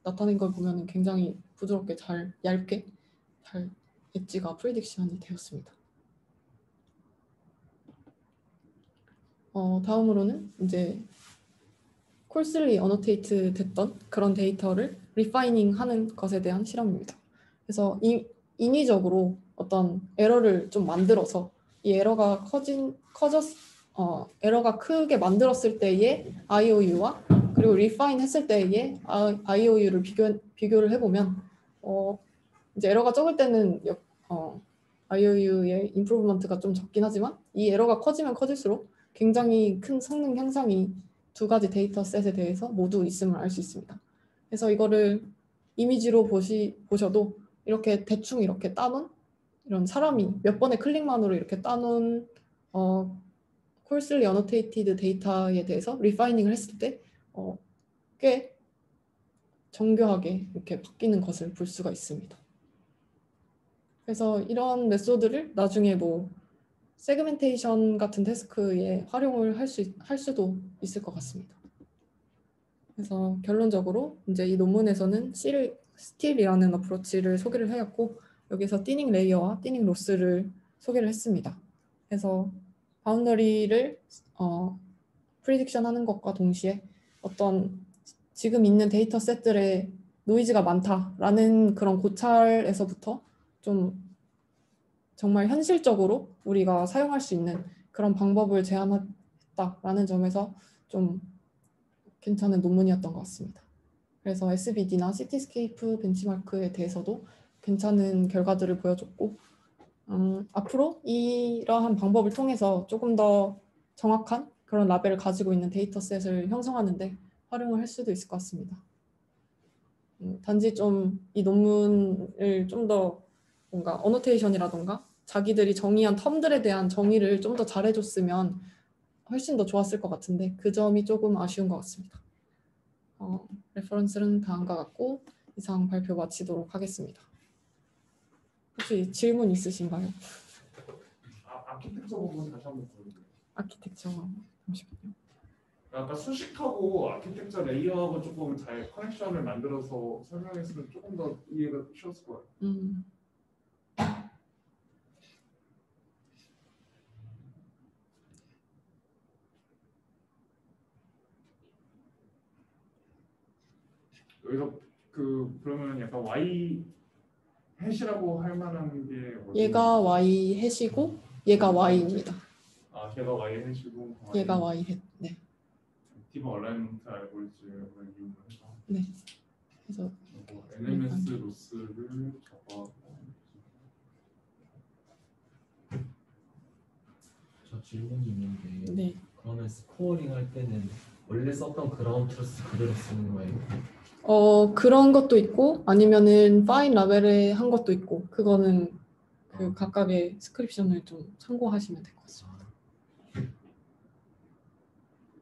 나타낸 걸 보면은 굉장히 부드럽게 잘 얇게 잘 엣지가 프리딕션이 되었습니다. 다음으로는 이제 콜슬리 어노테이트 됐던 그런 데이터를 리파이닝 하는 것에 대한 실험입니다. 그래서 인위적으로 어떤 에러를 좀 만들어서 이 에러가 에러가 크게 만들었을 때의 IOU와 그리고 리파인 했을 때의 IOU를 비교를 해보면 이제 에러가 적을 때는 IOU의 임프루브먼트가 좀 적긴 하지만 이 에러가 커지면 커질수록 굉장히 큰 성능 향상이 두 가지 데이터셋에 대해서 모두 있음을 알 수 있습니다. 그래서 이거를 이미지로 보셔도 이렇게 대충 이렇게 따놓은 이런 사람이 몇 번의 클릭만으로 이렇게 따놓은 콜슬리 어노테이티드 데이터에 대해서 리파이닝을 했을 때 꽤 정교하게 이렇게 바뀌는 것을 볼 수가 있습니다. 그래서 이런 메소드를 나중에 뭐 세그멘테이션 같은 태스크에 활용을 할 수도 있을 것 같습니다. 그래서 결론적으로 이제 이 논문에서는 스틸이라는 어프로치를 소개를 하였고 여기서 띠닝 레이어와 띠닝 로스를 소개를 했습니다. 그래서 바운더리를 프리딕션 하는 것과 동시에 어떤 지금 있는 데이터 셋들의 노이즈가 많다라는 그런 고찰에서부터 좀 정말 현실적으로 우리가 사용할 수 있는 그런 방법을 제안했다라는 점에서 좀 괜찮은 논문이었던 것 같습니다. 그래서 SBD나 시티스케이프 벤치마크에 대해서도 괜찮은 결과들을 보여줬고 앞으로 이러한 방법을 통해서 조금 더 정확한 그런 라벨을 가지고 있는 데이터셋을 형성하는데 활용을 할 수도 있을 것 같습니다. 단지 좀 이 논문을 좀 더 뭔가 어노테이션이라던가 자기들이 정의한 텀들에 대한 정의를 좀 더 잘해줬으면 훨씬 더 좋았을 것 같은데 그 점이 조금 아쉬운 것 같습니다. 레퍼런스는 다음과 같고 이상 발표 마치도록 하겠습니다. 혹시 질문 있으신가요? 아키텍처 부분 다시 한번 보여드릴게요. 아키텍처 잠시만요. 아까 수식하고 아키텍처 레이어하고 조금 잘 커넥션을 만들어서 설명했으면 조금 더 이해가 쉬웠을 것 같아요. 여기서 그러면 약간 Y 해시라고 할 만한 게 뭐지? 얘가 Y 해시고 얘가 Y입니다. 아, 걔가 Y 해시고 얘가 Y 해. 네. 액티브 얼라이먼트 알고리즘을 이용해서 네. 그래서 NMS 로스를 적어. 저 질문이 있는데 네. 그러면 스코어링 할 때는 원래 썼던 그라운드 트루스 그대로 쓰는 거예요? 그런 것도 있고 아니면은 파인 라벨에 한 것도 있고 그거는 그 각각의 스크립션을 좀 참고하시면 될 것 같습니다.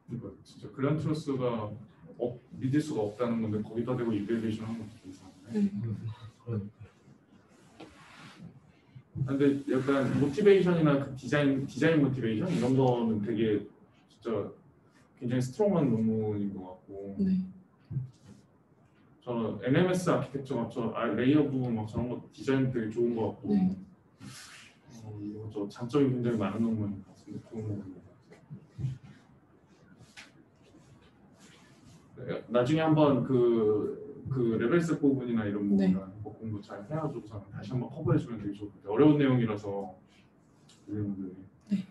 그러니까 진짜 그랜 트루스가 믿을 수가 없다는 건데 거기다 대고 이벨리에이션 하는 것도 좀 이상한데. 그러니까. 근데 약간 모티베이션이나 그 디자인 모티베이션 이런 거는 되게 진짜 굉장히 스트롱한 논문인 것 같고. 네. 저는 NMS 아키텍처가 레이어 부분 막 저런 거 디자인 되게 좋은 것 같고. 네. 이거 저 장점이 굉장히 많은 논문인 것 같은데 좋은 논문인 것 같아요. 나중에 한번 그 레벨셋 부분이나 이런 네. 부분이나 공부 잘 해가지고서 다시 한번 커버해주면 되게 좋을 것 같아요. 어려운 내용이라서 여러분들이. 네.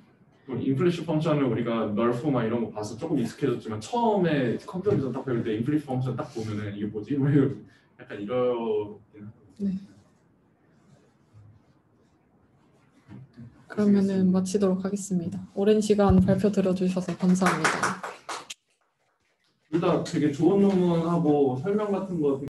인플레이션 펑션을 우리가 널프 막 이런 거 봐서 조금 익숙해졌지만 처음에 컴퓨터 비전 딱 배울 때 인플레이션 펑션 딱 보면은 이게 뭐지? 뭐 약간 이러긴 하거든요. 네. 그러면은 마치도록 하겠습니다. 오랜 시간 발표 들어주셔서 감사합니다. 둘 다 되게 좋은 논문하고 설명 같은 거 되게